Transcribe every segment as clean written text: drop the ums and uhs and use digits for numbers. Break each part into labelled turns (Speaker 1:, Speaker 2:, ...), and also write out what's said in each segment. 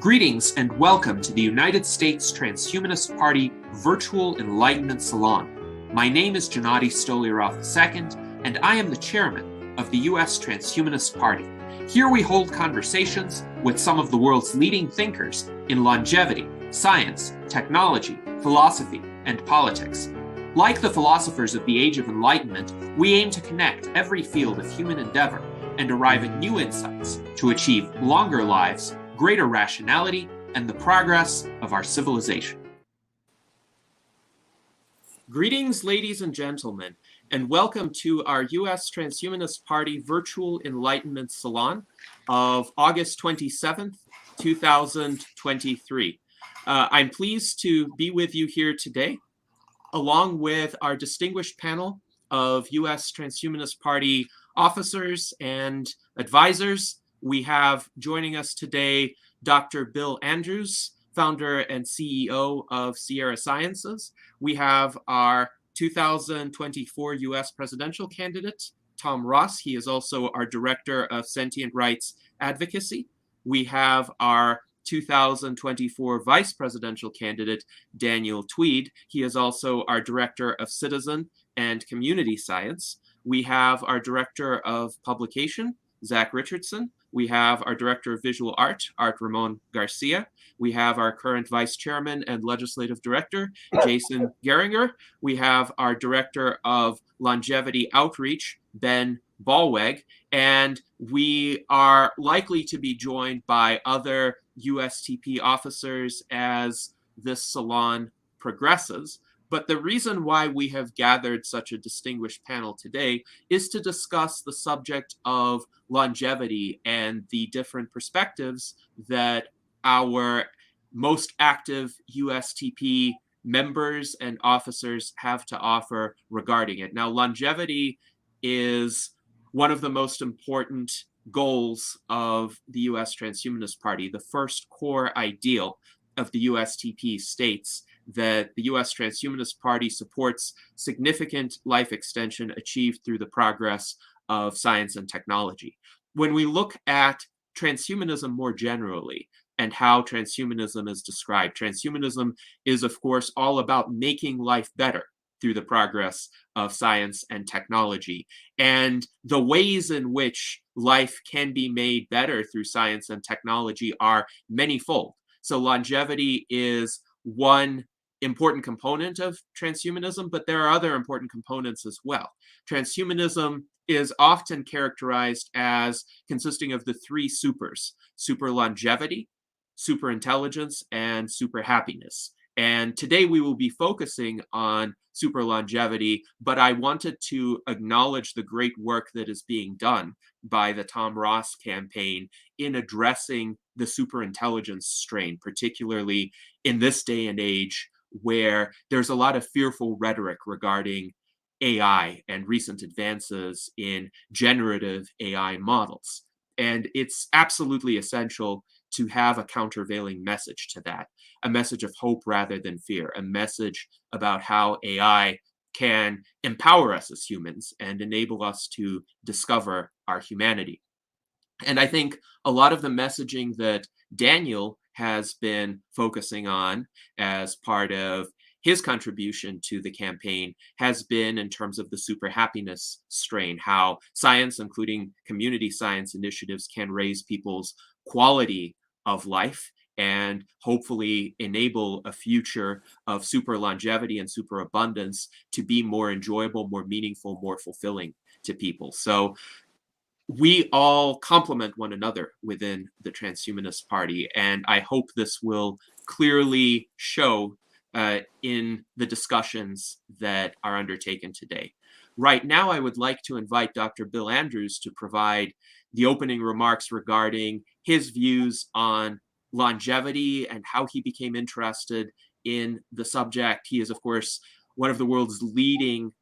Speaker 1: Greetings and welcome to the United States Transhumanist Party Virtual Enlightenment Salon. My name is Gennady Stolyarov II, and I am the chairman of the U.S. Transhumanist Party. Here we hold conversations with some of the world's leading thinkers in longevity, science, technology, philosophy, and politics. Like the philosophers of the Age of Enlightenment, we aim to connect every field of human endeavor and arrive at new insights to achieve longer lives, greater rationality, and the progress of our civilization. Greetings, ladies and gentlemen, and welcome to our U.S. Transhumanist Party Virtual Enlightenment Salon of August 27th, 2023. I'm pleased to be with you here today, along with our distinguished panel of U.S. Transhumanist Party officers and advisors. We have joining us today Dr. Bill Andrews, founder and CEO of Sierra Sciences. We have our 2024 U.S. presidential candidate, Tom Ross. He is also our director of Sentient Rights Advocacy. We have our 2024 vice presidential candidate, Daniel Tweed. He is also our director of Citizen and Community Science. We have our director of publication, Zach Richardson. We have our director of visual art, Ramon Garcia. We have our current vice chairman and legislative director, Jason Geringer. We have our director of longevity outreach, Ben Ballweg. And we are likely to be joined by other USTP officers as this salon progresses. But the reason why we have gathered such a distinguished panel today is to discuss the subject of longevity and the different perspectives that our most active USTP members and officers have to offer regarding it. Now, longevity is one of the most important goals of the U.S. Transhumanist Party. The first core ideal of the USTP states that the U.S. Transhumanist Party supports significant life extension achieved through the progress of science and technology. When we look at transhumanism more generally and how transhumanism is described, transhumanism is, of course, all about making life better through the progress of science and technology. And the ways in which life can be made better through science and technology are manyfold. So longevity is one important component of transhumanism, but there are other important components as well. Transhumanism is often characterized as consisting of the three supers: super longevity, super intelligence, and super happiness. And today we will be focusing on super longevity, but I wanted to acknowledge the great work that is being done by the Tom Ross campaign in addressing the super intelligence strain, particularly in this day and age where there's a lot of fearful rhetoric regarding AI and recent advances in generative AI models. And it's absolutely essential to have a countervailing message to that, a message of hope rather than fear, a message about how AI can empower us as humans and enable us to discover our humanity. And I think a lot of the messaging that Daniel has been focusing on as part of his contribution to the campaign has been in terms of the super happiness strain, how science, including community science initiatives, can raise people's quality of life and hopefully enable a future of super longevity and super abundance to be more enjoyable, more meaningful, more fulfilling to people. So we all complement one another within the Transhumanist Party, and I hope this will clearly show in the discussions that are undertaken today. Right now, I would like to invite Dr. Bill Andrews to provide the opening remarks regarding his views on longevity and how he became interested in the subject. He is, of course, one of the world's leading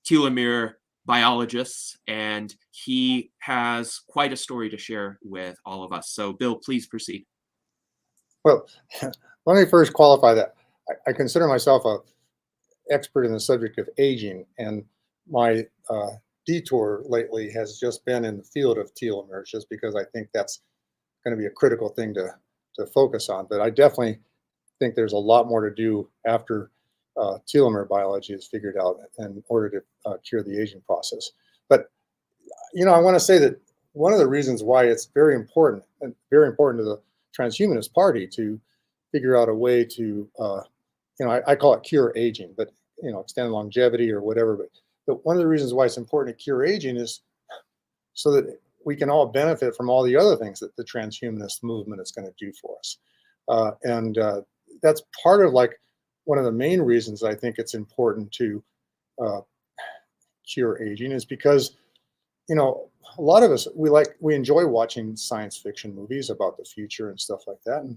Speaker 1: telomere biologists, and he has quite a story to share with all of us. So, Bill, please proceed.
Speaker 2: Well, let me first qualify that I consider myself an expert in the subject of aging, and my detour lately has just been in the field of telomeres, just because I think that's going to be a critical thing to focus on. But I definitely think there's a lot more to do after telomere biology is figured out in order to cure the aging process. But I want to say that one of the reasons why it's very important to the Transhumanist Party to figure out a way to, I call it cure aging, but extend longevity or whatever. But one of the reasons why it's important to cure aging is so that we can all benefit from all the other things that the transhumanist movement is going to do for us. And that's part of like one of the main reasons I think it's important to cure aging is because, a lot of us, we enjoy watching science fiction movies about the future and stuff like that. And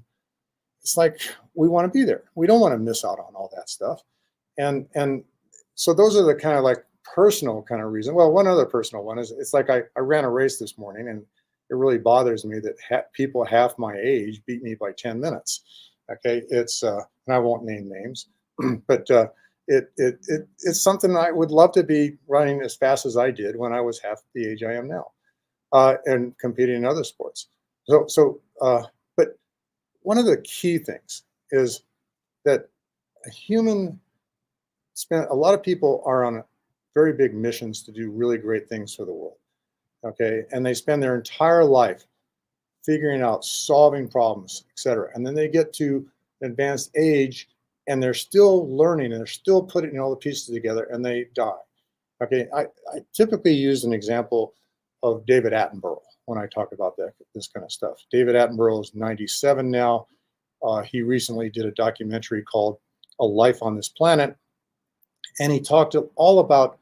Speaker 2: it's like, we want to be there. We don't want to miss out on all that stuff. And so those are the kind of like personal kind of reason. Well, one other personal one is it's like I ran a race this morning, and it really bothers me that people half my age beat me by 10 minutes. Okay, it's and I won't name names, but it's something I would love to be running as fast as I did when I was half the age I am now, and competing in other sports. But one of the key things is that a lot of people are on very big missions to do really great things for the world. Okay, and they spend their entire life figuring out, solving problems, etc. And then they get to advanced age, and they're still learning, and they're still putting all the pieces together, and they die. Okay, I typically use an example of David Attenborough when I talk about this kind of stuff. David Attenborough is 97 now. He recently did a documentary called A Life on This Planet, and he talked all about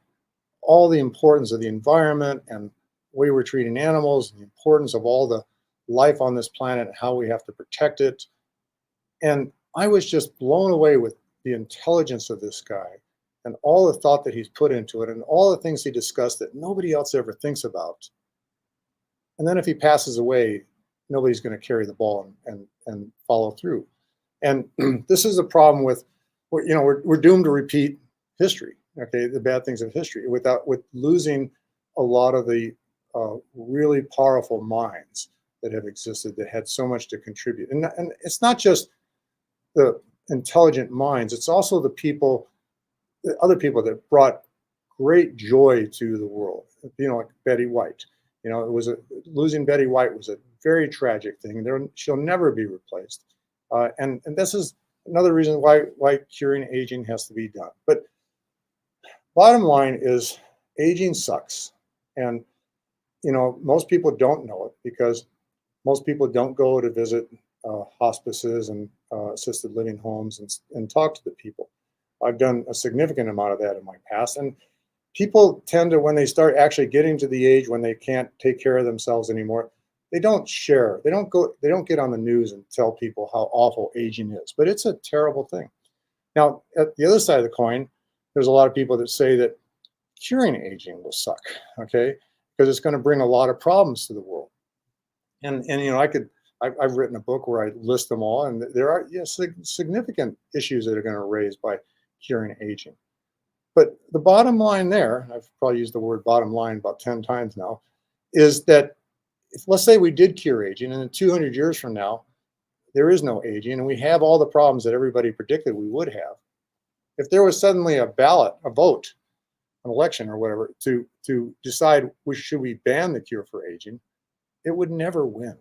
Speaker 2: all the importance of the environment and the way we're treating animals, and the importance of all the life on this planet and how we have to protect it. And I was just blown away with the intelligence of this guy and all the thought that he's put into it and all the things he discussed that nobody else ever thinks about. And then if he passes away, nobody's going to carry the ball and follow through. And this is a problem with, we're doomed to repeat history. Okay, the bad things of history with losing a lot of the really powerful minds that have existed that had so much to contribute. And it's not just the intelligent minds, it's also the other people that brought great joy to the world. Like Betty White. Losing Betty White was a very tragic thing. She'll never be replaced. And this is another reason why curing aging has to be done. But bottom line is, aging sucks. And most people don't know it because most people don't go to visit hospices and assisted living homes and talk to the people. I've done a significant amount of that in my past. And people tend to, when they start actually getting to the age when they can't take care of themselves anymore, they don't share. They don't get on the news and tell people how awful aging is. But it's a terrible thing. Now, at the other side of the coin, there's a lot of people that say that curing aging will suck, okay? Because it's going to bring a lot of problems to the world. And I've written a book where I list them all, and there are significant issues that are going to raise by curing aging. But the bottom line there, I've probably used the word bottom line about 10 times now, is that let's say we did cure aging, and in 200 years from now, there is no aging, and we have all the problems that everybody predicted we would have. If there was suddenly a vote, an election or whatever, to decide should we ban the cure for aging, it would never win.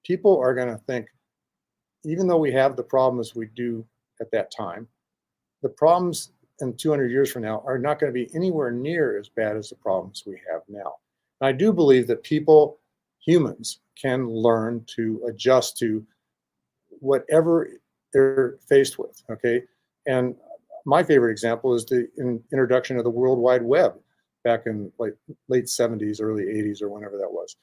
Speaker 2: People are going to think, even though we have the problems we do at that time, the problems in 200 years from now are not going to be anywhere near as bad as the problems we have now. And I do believe that humans, can learn to adjust to whatever they're faced with, okay? And my favorite example is the introduction of the World Wide Web back in late 70s, early 80s, or whenever that was.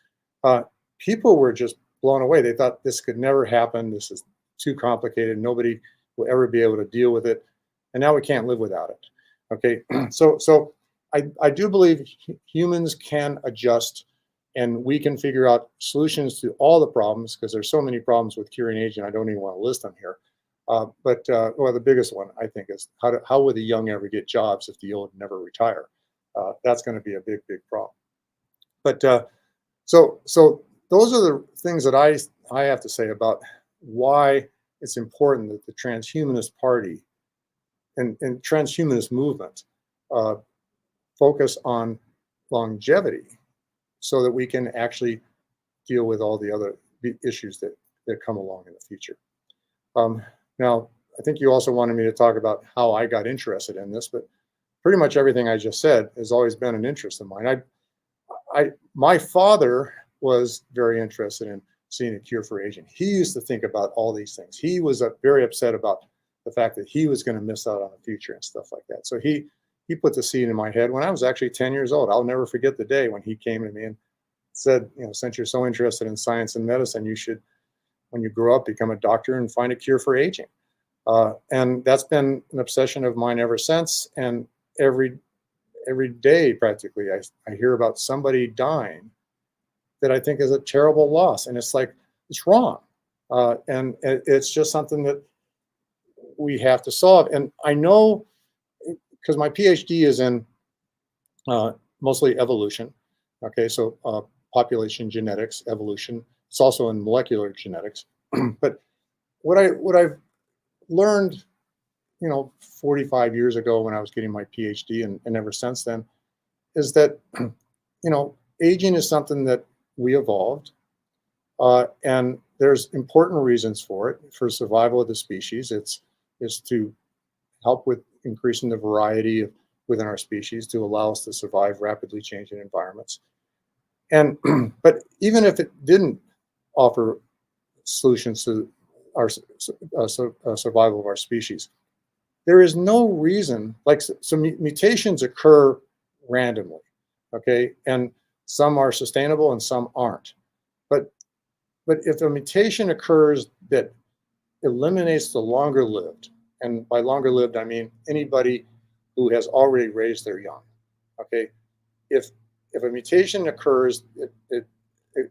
Speaker 2: People were just blown away. They thought this could never happen. This is too complicated. Nobody will ever be able to deal with it. And now we can't live without it. Okay, so I do believe humans can adjust, and we can figure out solutions to all the problems, because there's so many problems with curing aging. I don't even want to list them here. But the biggest one, I think, is how will the young ever get jobs if the old never retire? that's going to be a big, big problem. But so those are the things that I have to say about why it's important that the Transhumanist Party and Transhumanist movement focus on longevity so that we can actually deal with all the other issues that come along in the future. Now, I think you also wanted me to talk about how I got interested in this, but pretty much everything I just said has always been an interest of mine. My father was very interested in seeing a cure for aging. He used to think about all these things. He was very upset about the fact that he was going to miss out on the future and stuff like that. So he put the seed in my head when I was actually 10 years old. I'll never forget the day when he came to me and said, since you're so interested in science and medicine, you should, when you grow up, become a doctor and find a cure for aging. And that's been an obsession of mine ever since. And every day, practically, I hear about somebody dying that I think is a terrible loss. And it's like, it's wrong. And it's just something that we have to solve. And I know, because my PhD is in mostly evolution. Okay, so population genetics, evolution. It's also in molecular genetics. But what I've learned, 45 years ago when I was getting my PhD and ever since then, is that, aging is something that we evolved. And there's important reasons for it. For survival of the species, it's to help with increasing the variety within our species to allow us to survive rapidly changing environments. And but even if it didn't offer solutions to our survival of our species, there is no reason, like some mutations occur randomly, okay, and some are sustainable and some aren't. But if a mutation occurs that eliminates the longer lived, and by longer lived I mean anybody who has already raised their young, okay, if a mutation occurs, it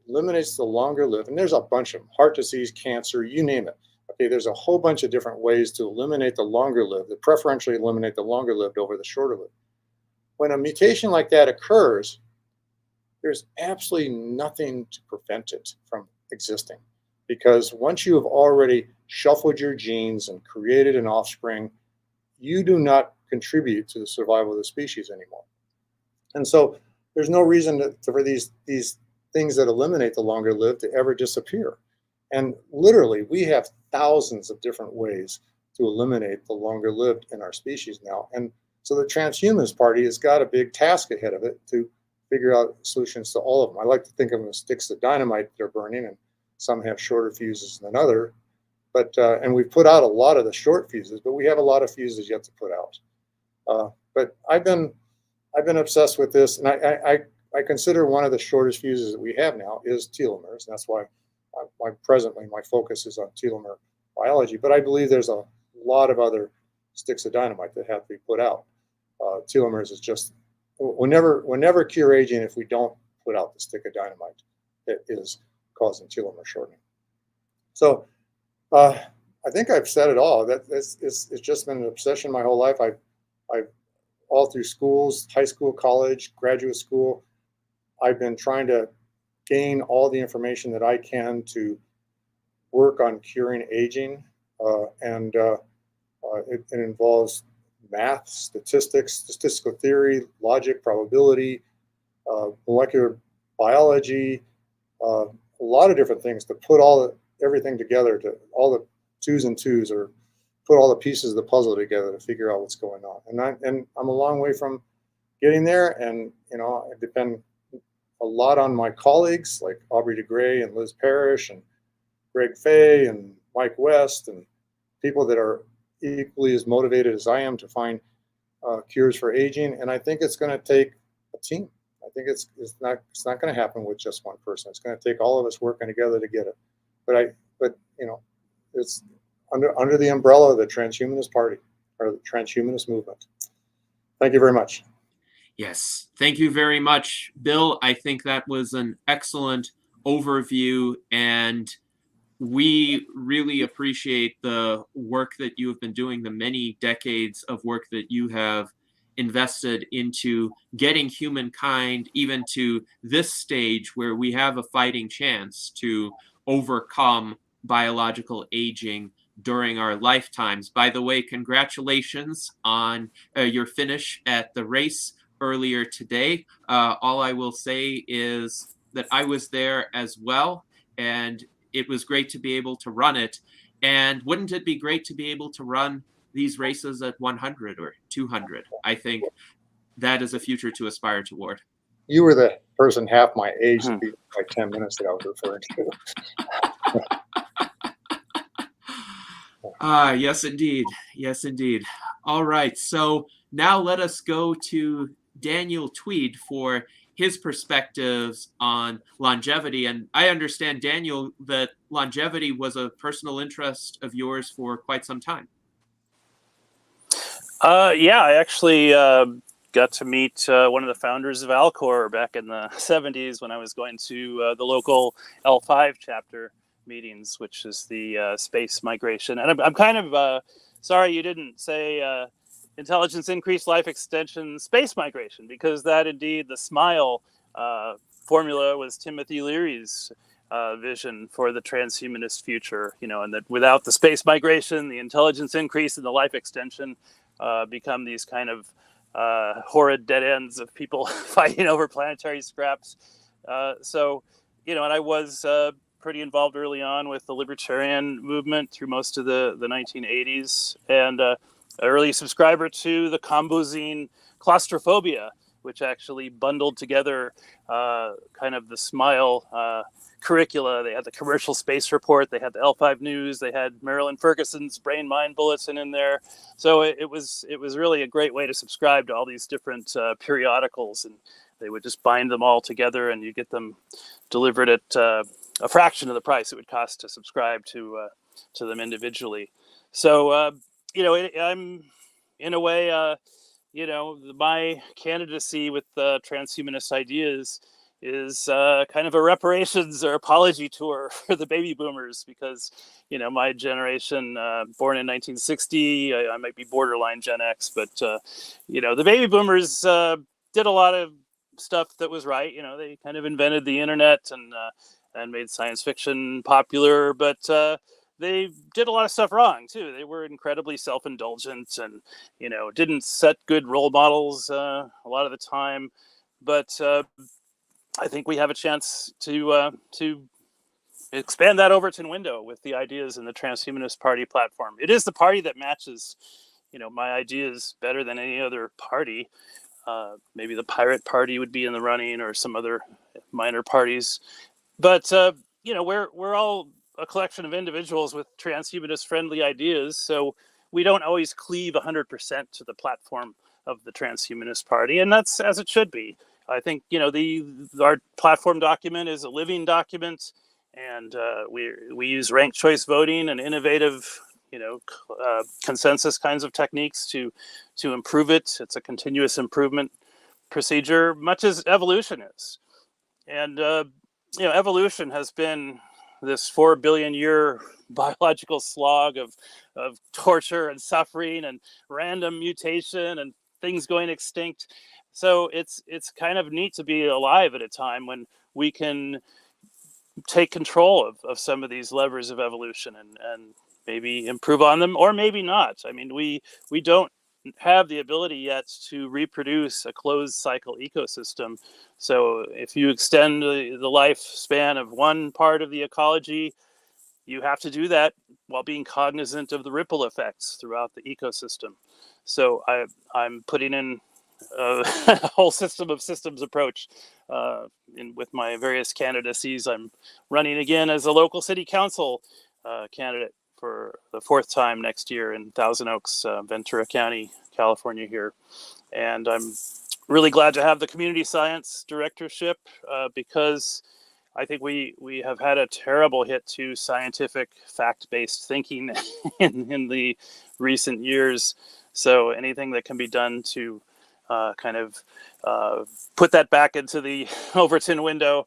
Speaker 2: eliminates the longer lived, and there's a bunch of them, heart disease, cancer, you name it. Okay, there's a whole bunch of different ways to eliminate the longer lived, that preferentially eliminate the longer lived over the shorter lived. When a mutation like that occurs, there's absolutely nothing to prevent it from existing. Because once you have already shuffled your genes and created an offspring, you do not contribute to the survival of the species anymore. And so there's no reason for these things that eliminate the longer lived to ever disappear. And literally, we have thousands of different ways to eliminate the longer lived in our species now. And so the Transhumanist Party has got a big task ahead of it to figure out solutions to all of them. I like to think of them as sticks of dynamite they're burning, and some have shorter fuses than others. But and we've put out a lot of the short fuses, but we have a lot of fuses yet to put out. But I've been obsessed with this, and I consider one of the shortest fuses that we have now is telomeres. And that's why presently my focus is on telomere biology. But I believe there's a lot of other sticks of dynamite that have to be put out. Telomeres is just, we'll never cure aging if we don't put out the stick of dynamite that is causing telomere shortening. So I think I've said it all. It's just been an obsession my whole life. I've all through schools, high school, college, graduate school, I've been trying to gain all the information that I can to work on curing aging. It involves math, statistics, statistical theory, logic, probability, molecular biology, a lot of different things to put everything together, to all the twos and twos, or put all the pieces of the puzzle together to figure out what's going on. And I'm a long way from getting there, and I depend a lot on my colleagues like Aubrey de Grey and Liz Parrish and Greg Fay and Mike West, and people that are equally as motivated as I am to find cures for aging. And I think it's going to take a team. I think it's not going to happen with just one person. It's going to take all of us working together to get it. But it's under the umbrella of the Transhumanist Party, or the Transhumanist movement. Thank you very much.
Speaker 1: Yes, thank you very much, Bill. I think that was an excellent overview, and we really appreciate the work that you have been doing, the many decades of work that you have invested into getting humankind even to this stage where we have a fighting chance to overcome biological aging during our lifetimes. By the way, congratulations on your finish at the race earlier today. All I will say is that I was there as well, and it was great to be able to run it. And wouldn't it be great to be able to run these races at 100 or 200? I think that is a future to aspire toward.
Speaker 2: You were the person half my age that beat like 10 minutes that I was referring to.
Speaker 1: Yes, indeed. Yes, indeed. All right. So now let us go to Daniel Tweed for his perspectives on longevity. And I understand, Daniel, that longevity was a personal interest of yours for quite some time.
Speaker 3: Yeah, I actually got to meet one of the founders of Alcor back in the 70s when I was going to the local L5 chapter meetings, which is the space migration. And I'm kind of sorry you didn't say intelligence, increased life extension, space migration, because that indeed, the SMILE formula was Timothy Leary's vision for the transhumanist future, and that without the space migration, the intelligence increase and the life extension become these kind of horrid dead ends of people fighting over planetary scraps. And I was pretty involved early on with the libertarian movement through most of the 1980s, and an early subscriber to the Combozine claustrophobia, which actually bundled together kind of the SMILE curricula. They had the Commercial Space Report, they had the L5 News, they had Marilyn Ferguson's Brain Mind Bulletin in there. So it was really a great way to subscribe to all these different periodicals, and they would just bind them all together, and you get them delivered at a fraction of the price it would cost to subscribe to them individually. So I'm in a way, my candidacy with transhumanist ideas is kind of a reparations or apology tour for the baby boomers, because, my generation, born in 1960, I might be borderline Gen X, but, the baby boomers did a lot of stuff that was right. They kind of invented the internet and made science fiction popular, but they did a lot of stuff wrong too. They were incredibly self-indulgent and, didn't set good role models a lot of the time. But I think we have a chance to expand that Overton window with the ideas in the Transhumanist Party platform. It is the party that matches, my ideas better than any other party. Maybe the Pirate Party would be in the running, or some other minor parties. But we're all a collection of individuals with transhumanist friendly ideas, so we don't always cleave 100% to the platform of the Transhumanist Party, and that's as it should be. I think our platform document is a living document, and we use ranked choice voting and innovative consensus kinds of techniques to improve it. It's a continuous improvement procedure, much as evolution is. And evolution has been this 4 billion year biological slog of torture and suffering and random mutation and things going extinct. So it's kind of neat to be alive at a time when we can take control of some of these levers of evolution and maybe improve on them, or maybe not. I mean, we don't have the ability yet to reproduce a closed cycle ecosystem. So if you extend the lifespan of one part of the ecology, you have to do that while being cognizant of the ripple effects throughout the ecosystem. So I'm putting in a whole system of systems approach with my various candidacies. I'm running again as a local city council candidate for the 4th time next year in Thousand Oaks, Ventura County, California here. And I'm really glad to have the community science directorship because I think we have had a terrible hit to scientific fact-based thinking in the recent years. So anything that can be done to kind of put that back into the Overton window,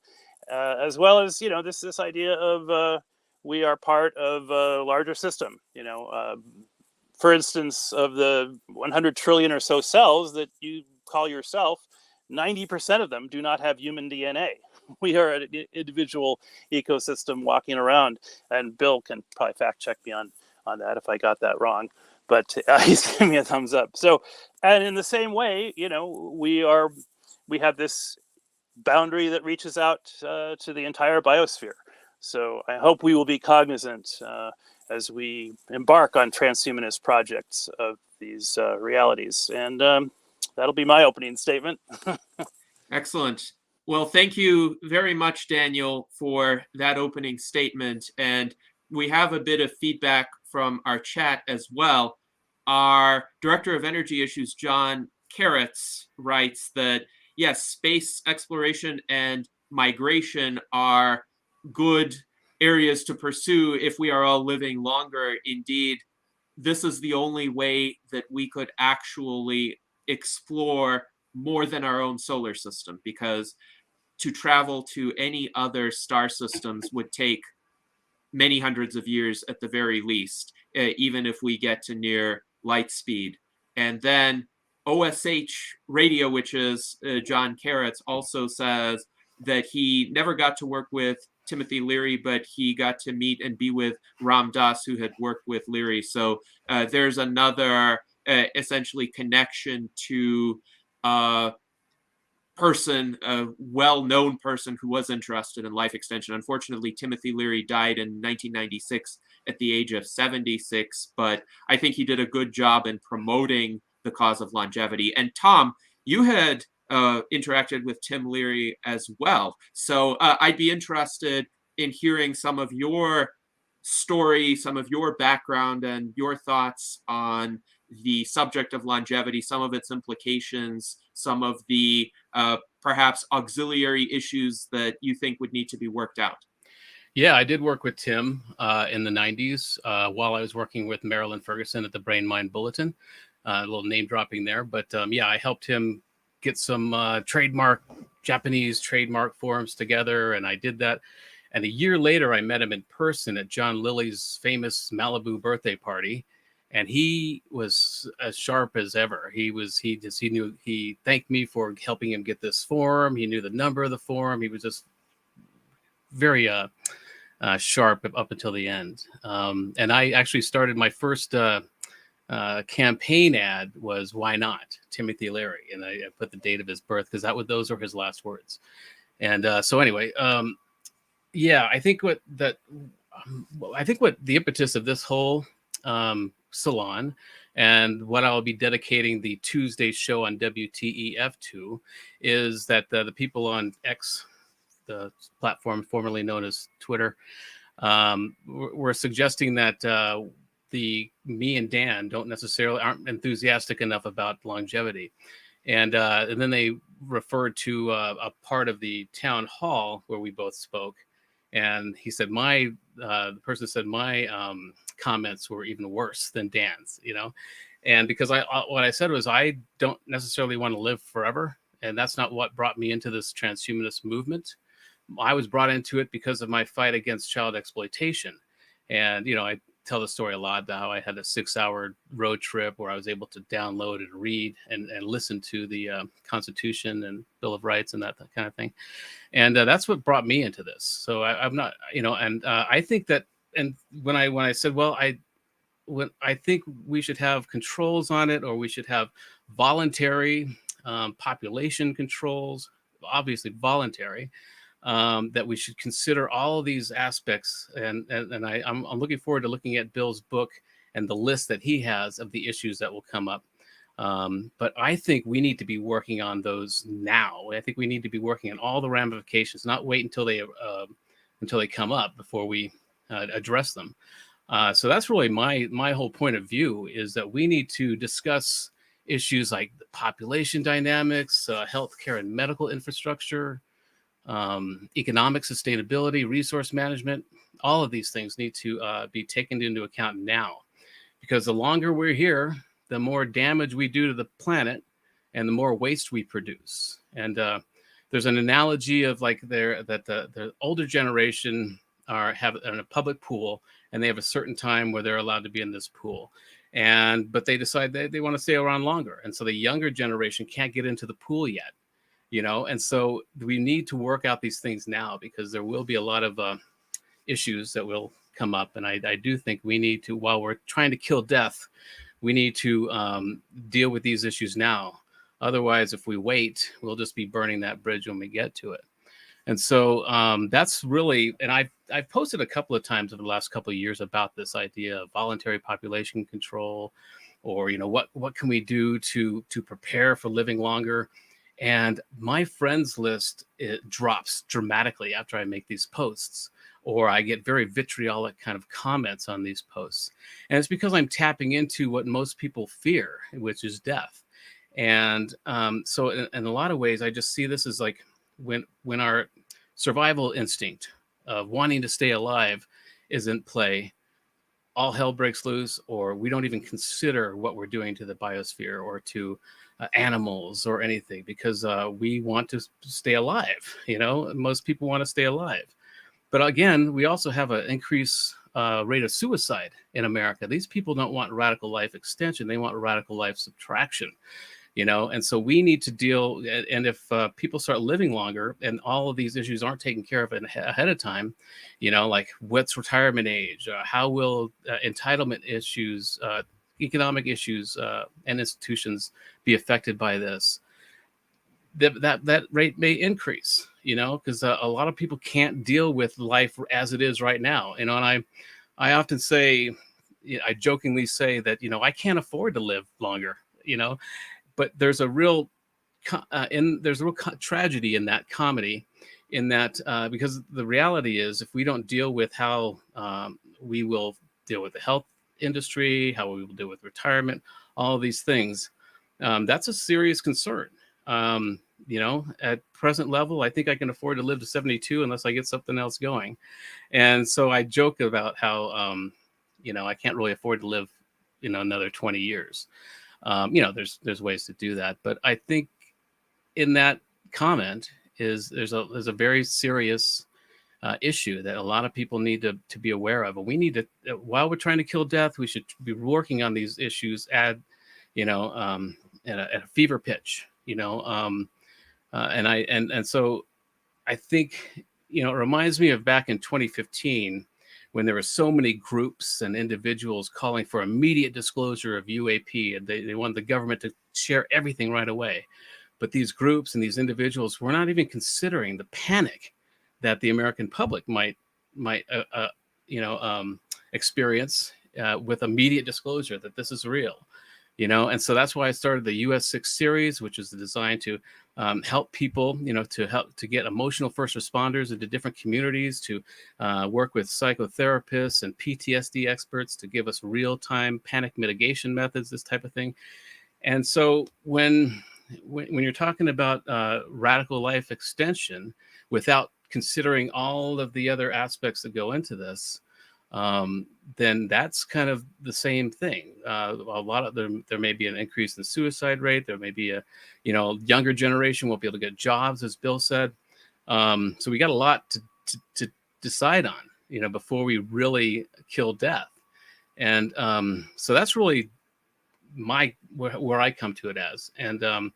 Speaker 3: as well as, this idea of we are part of a larger system, for instance, of the 100 trillion or so cells that you call yourself, 90% of them do not have human DNA. We are an individual ecosystem walking around, and Bill can probably fact check me on that if I got that wrong, but he's giving me a thumbs up. So, and in the same way, we have this boundary that reaches out to the entire biosphere. So I hope we will be cognizant as we embark on transhumanist projects of these realities. And that'll be my opening statement.
Speaker 1: Excellent. Well, thank you very much, Daniel, for that opening statement. And we have a bit of feedback from our chat as well. Our Director of Energy Issues, John Carrots, writes that, yes, space exploration and migration are good areas to pursue if we are all living longer. Indeed, this is the only way that we could actually explore more than our own solar system, because to travel to any other star systems would take many hundreds of years at the very least, even if we get to near light speed. And then OSH Radio, which is John Carrots, also says that he never got to work with Timothy Leary, but he got to meet and be with Ram Dass, who had worked with Leary. So there's another essentially connection to a well-known person who was interested in life extension. Unfortunately, Timothy Leary died in 1996 at the age of 76, but I think he did a good job in promoting the cause of longevity. And Tom, you had interacted with Tim Leary as well. So I'd be interested in hearing some of your story, some of your background, and your thoughts on the subject of longevity, some of its implications, some of the perhaps auxiliary issues that you think would need to be worked out.
Speaker 4: Yeah, I did work with Tim in the 90s while I was working with Marilyn Ferguson at the Brain Mind Bulletin. A little name dropping there. But yeah, I helped him get some Japanese trademark forms together, and I did that. And a year later, I met him in person at John Lilly's famous Malibu birthday party. And he was as sharp as ever. He thanked me for helping him get this form. He knew the number of the form. He was just very sharp up until the end. And I actually started my first campaign ad was "Why Not?" Timothy Leary, and I put the date of his birth because those are his last words. And so anyway, yeah, I think what the impetus of this whole salon and what I'll be dedicating the Tuesday show on WTEF to is that the people on X, the platform formerly known as Twitter, were suggesting that me and Dan aren't enthusiastic enough about longevity. And then they referred to a part of the town hall where we both spoke. And he said, the person said my comments were even worse than Dan's, and because what I said was, I don't necessarily want to live forever. And that's not what brought me into this transhumanist movement. I was brought into it because of my fight against child exploitation. And, I tell the story a lot about how I had a 6-hour road trip where I was able to download and read and listen to the Constitution and Bill of Rights and that kind of thing. And that's what brought me into this. So I'm not, and I think that, and when I said, well, I think we should have controls on it, or we should have voluntary population controls, obviously voluntary, that we should consider all of these aspects. And I'm looking forward to looking at Bill's book and the list that he has of the issues that will come up. But I think we need to be working on those now. I think we need to be working on all the ramifications, not wait until they come up before we address them. So that's really my whole point of view, is that we need to discuss issues like the population dynamics, healthcare and medical infrastructure, economic sustainability, resource management. All of these things need to be taken into account now, because the longer we're here, the more damage we do to the planet and the more waste we produce. And there's an analogy of like the older generation have in a public pool, and they have a certain time where they're allowed to be in this pool. but they decide they want to stay around longer, and so the younger generation can't get into the pool yet, and so we need to work out these things now, because there will be a lot of issues that will come up, and I do think we need to, while we're trying to kill death, we need to deal with these issues now. Otherwise, if we wait, we'll just be burning that bridge when we get to it. And so that's really, and I've posted a couple of times over the last couple of years about this idea of voluntary population control, or what can we do to prepare for living longer. And my friends list, it drops dramatically after I make these posts, or I get very vitriolic kind of comments on these posts. And it's because I'm tapping into what most people fear, which is death. And so in a lot of ways, I just see this as like when our survival instinct of wanting to stay alive is in play, all hell breaks loose, or we don't even consider what we're doing to the biosphere or to animals or anything, because we want to stay alive. Most people want to stay alive. But again, we also have an increased rate of suicide in America. These people don't want radical life extension. They want radical life subtraction. And so we need to deal. And if people start living longer and all of these issues aren't taken care of ahead of time, like what's retirement age, how will entitlement issues, economic issues, and institutions be affected by this? That rate may increase, because a lot of people can't deal with life as it is right now. And I often say, I jokingly say that, I can't afford to live longer, but there's a real tragedy in that comedy, in that because the reality is, if we don't deal with how we will deal with the health industry, how we will deal with retirement, all of these things, that's a serious concern. At present level, I think I can afford to live to 72 unless I get something else going. And so I joke about how, I can't really afford to live, another 20 years. There's ways to do that. But I think in that comment there's a very serious issue that a lot of people need to be aware of. And we need to, while we're trying to kill death, we should be working on these issues at a fever pitch, and so I think, it reminds me of back in 2015, when there were so many groups and individuals calling for immediate disclosure of UAP, and they wanted the government to share everything right away. But these groups and these individuals were not even considering the panic that the American public might experience with immediate disclosure that this is real. And so that's why I started the US6 series, which is designed to help people, to get emotional first responders into different communities, to work with psychotherapists and PTSD experts to give us real-time panic mitigation methods, this type of thing. And so when you're talking about radical life extension without considering all of the other aspects that go into this, then that's kind of the same thing. A lot of there may be an increase in suicide rate. There may be a, younger generation won't be able to get jobs, as Bill said. So we got a lot to decide on, before we really kill death. And so that's really where I come to it as. And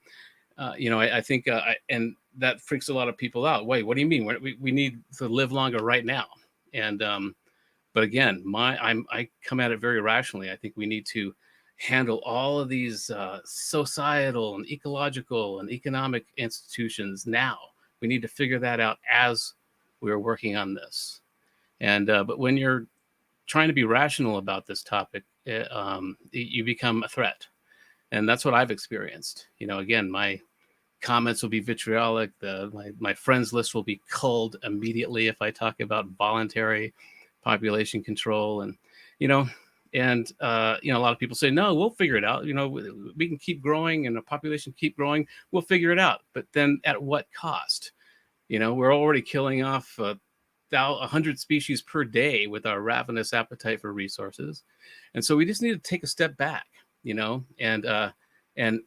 Speaker 4: I think and that freaks a lot of people out. Wait, what do you mean? We need to live longer right now. And but again, I come at it very rationally. I think we need to handle all of these societal and ecological and economic institutions now. We need to figure that out as we're working on this. And but when you're trying to be rational about this topic, you become a threat. And that's what I've experienced. Again, my comments will be vitriolic. My friends list will be culled immediately if I talk about voluntary population control. And a lot of people say, no, we'll figure it out. We can keep growing and the population keep growing. We'll figure it out. But then at what cost? We're already killing off 100 species per day with our ravenous appetite for resources. And so we just need to take a step back, and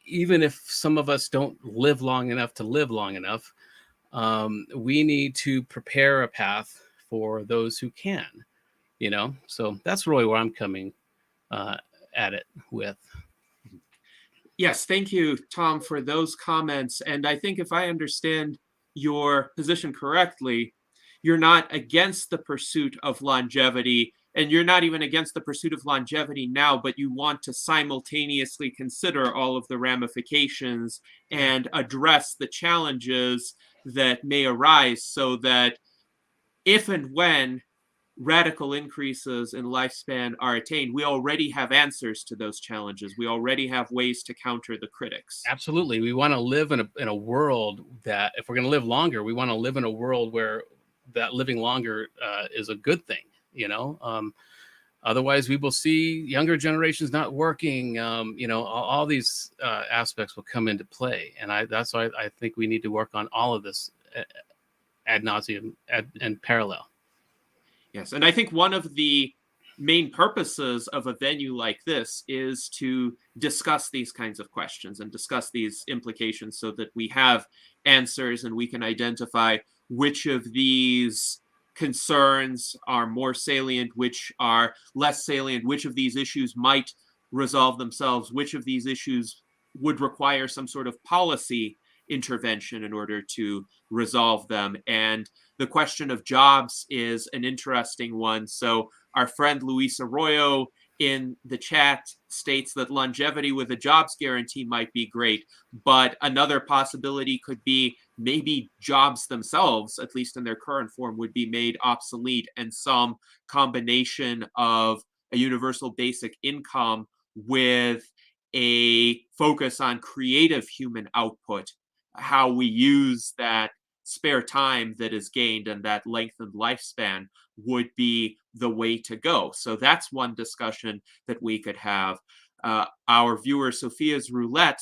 Speaker 4: even if some of us don't live long enough to live long enough, we need to prepare a path for those who can, so that's really where I'm coming at it with.
Speaker 1: Yes, thank you, Tom, for those comments. And I think if I understand your position correctly, you're not against the pursuit of longevity, and you're not even against the pursuit of longevity now, but you want to simultaneously consider all of the ramifications and address the challenges that may arise so that if and when radical increases in lifespan are attained, we already have answers to those challenges. We already have ways to counter the critics.
Speaker 4: Absolutely. We want to live in a world that, if we're going to live longer, we want to live in a world where that living longer is a good thing, you know. Otherwise, we will see younger generations not working. You know, all these aspects will come into play. And that's why I think we need to work on all of this ad nauseum and parallel.
Speaker 1: Yes, and I think one of the main purposes of a venue like this is to discuss these kinds of questions and discuss these implications so that we have answers and we can identify which of these concerns are more salient, which are less salient, which of these issues might resolve themselves, which of these issues would require some sort of policy intervention in order to resolve them. And the question of jobs is an interesting one. So our friend Luis Arroyo in the chat states that longevity with a jobs guarantee might be great, but another possibility could be maybe jobs themselves, at least in their current form, would be made obsolete, and some combination of a universal basic income with a focus on creative human output, how we use that spare time that is gained and that lengthened lifespan would be the way to go. So that's one discussion that we could have. Our viewer Sophia's Roulette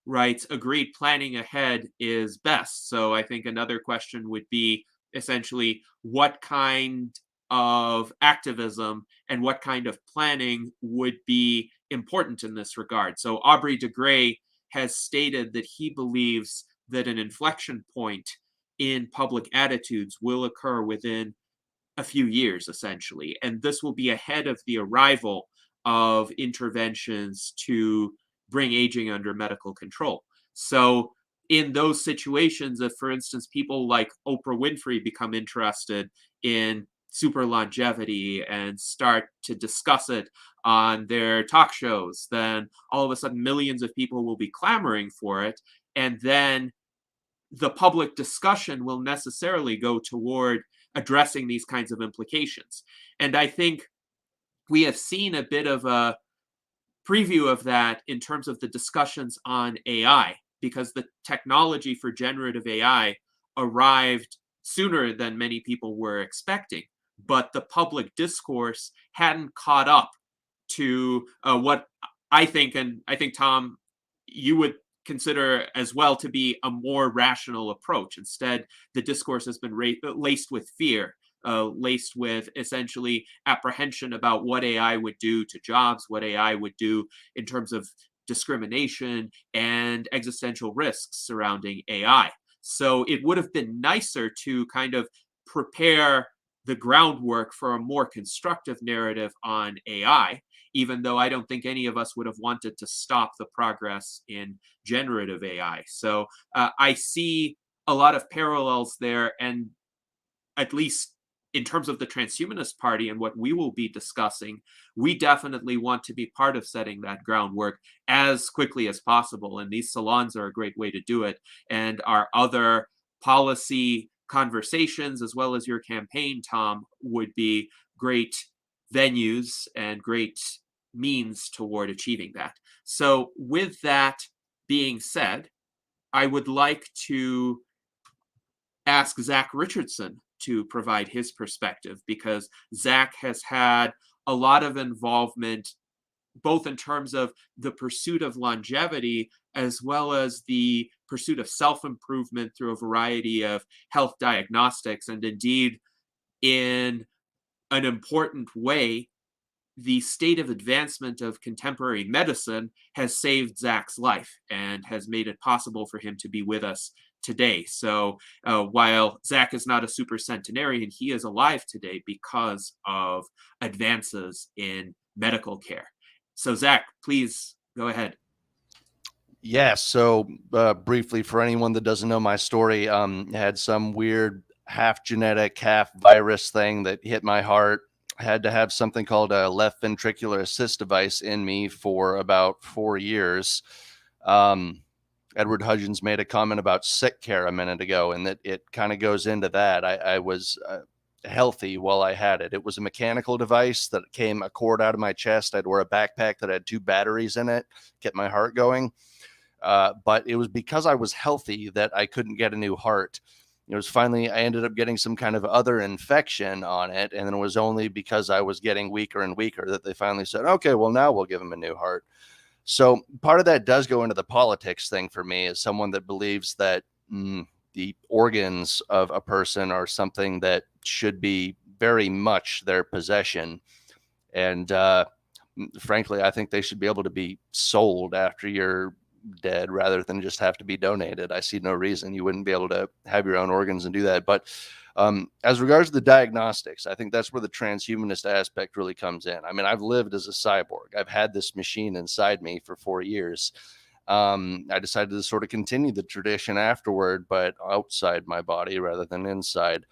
Speaker 1: writes, agreed, planning ahead is best. So I think another question would be essentially what kind of activism and what kind of planning would be important in this regard. So Aubrey de Grey has stated that he believes that an inflection point in public attitudes will occur within a few years, essentially. And this will be ahead of the arrival of interventions to bring aging under medical control. So in those situations, if, for instance, people like Oprah Winfrey become interested in super longevity and start to discuss it on their talk shows, then all of a sudden millions of people will be clamoring for it. And then the public discussion will necessarily go toward addressing these kinds of implications. And I think we have seen a bit of a preview of that in terms of the discussions on AI, because the technology for generative AI arrived sooner than many people were expecting, but the public discourse hadn't caught up to what I think, and I think, Tom, you would consider as well to be a more rational approach. Instead, the discourse has been laced with fear, laced with essentially apprehension about what AI would do to jobs, what AI would do in terms of discrimination and existential risks surrounding AI. So it would have been nicer to kind of prepare the groundwork for a more constructive narrative on AI, even though I don't think any of us would have wanted to stop the progress in generative AI. So I see a lot of parallels there, and at least in terms of the Transhumanist Party and what we will be discussing, we definitely want to be part of setting that groundwork as quickly as possible. And these salons are a great way to do it. And our other policy conversations, as well as your campaign, Tom, would be great venues and great means toward achieving that. So with that being said, I would like to ask Zach Richardson to provide his perspective, because Zach has had a lot of involvement both in terms of the pursuit of longevity as well as the pursuit of self-improvement through a variety of health diagnostics. And indeed, in an important way, the state of advancement of contemporary medicine has saved Zach's life and has made it possible for him to be with us today. So while Zach is not a super centenarian, he is alive today because of advances in medical care. So Zach, please go ahead.
Speaker 5: Yeah, so briefly, for anyone that doesn't know my story, had some weird half genetic, half virus thing that hit my heart. Had to have something called a left ventricular assist device in me for about 4 years. Edward Hudgens made a comment about sick care a minute ago, and that it kind of goes into that. I was healthy while I had it. It was a mechanical device that came a cord out of my chest. I'd wear a backpack that had 2 batteries in it, kept my heart going. But it was because I was healthy that I couldn't get a new heart. It was finally, I ended up getting some kind of other infection on it. And then it was only because I was getting weaker and weaker that they finally said, okay, well, now we'll give him a new heart. So part of that does go into the politics thing for me, as someone that believes that the organs of a person are something that should be very much their possession. And frankly, I think they should be able to be sold after you're dead rather than just have to be donated. I see no reason you wouldn't be able to have your own organs and do that. But as regards to the diagnostics, I think that's where the transhumanist aspect really comes in. I mean, I've lived as a cyborg. I've had this machine inside me for 4 years. I decided to sort of continue the tradition afterward, but outside my body rather than inside.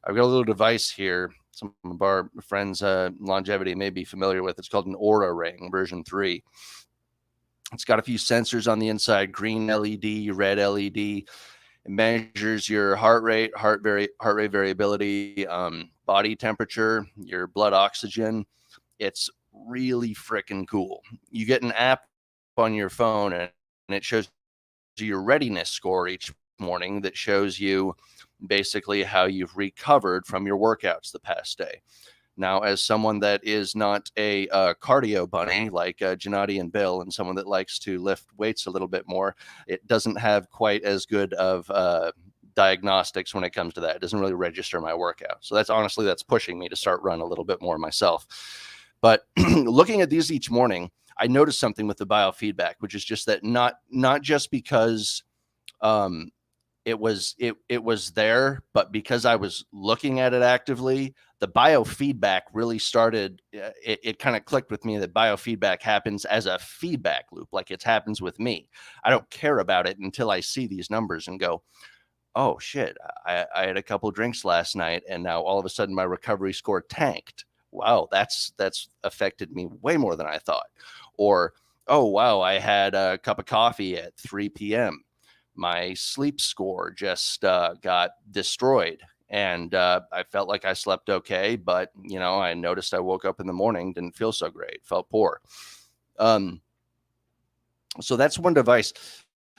Speaker 5: I've got a little device here. Some of our friends, Longevity, may be familiar with. It's called an Aura Ring, version 3. It's got a few sensors on the inside, green LED, red LED. It measures your heart rate variability, body temperature, your blood oxygen. It's really freaking cool. You get an app on your phone, and it shows you your readiness score each morning that shows you basically how you've recovered from your workouts the past day. Now, as someone that is not a cardio bunny like Gennady and Bill, and someone that likes to lift weights a little bit more, it doesn't have quite as good of diagnostics when it comes to that. It doesn't really register my workout. So that's pushing me to start running a little bit more myself. But looking at these each morning, I noticed something with the biofeedback, which is just that not just because it was there, but because I was looking at it actively, the biofeedback really started. It kind of clicked with me that biofeedback happens as a feedback loop, like it happens with me. I don't care about it until I see these numbers and go, oh shit, I had a couple drinks last night, and now all of a sudden my recovery score tanked. Wow, that's affected me way more than I thought. Or, oh wow, I had a cup of coffee at 3 p.m. My sleep score just got destroyed, and I felt like I slept okay, but I noticed I woke up in the morning, didn't feel so great, felt poor. So that's one device.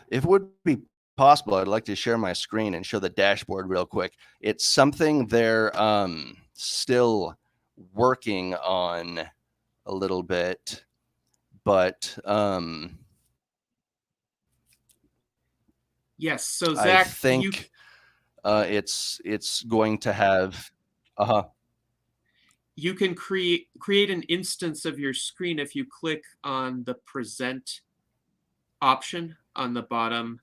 Speaker 5: If it would be possible, I'd like to share my screen and show the dashboard real quick. It's something they're still working on a little bit, but
Speaker 1: yes. So Zach,
Speaker 5: I think it's going to have
Speaker 1: you can create an instance of your screen if you click on the present option on the bottom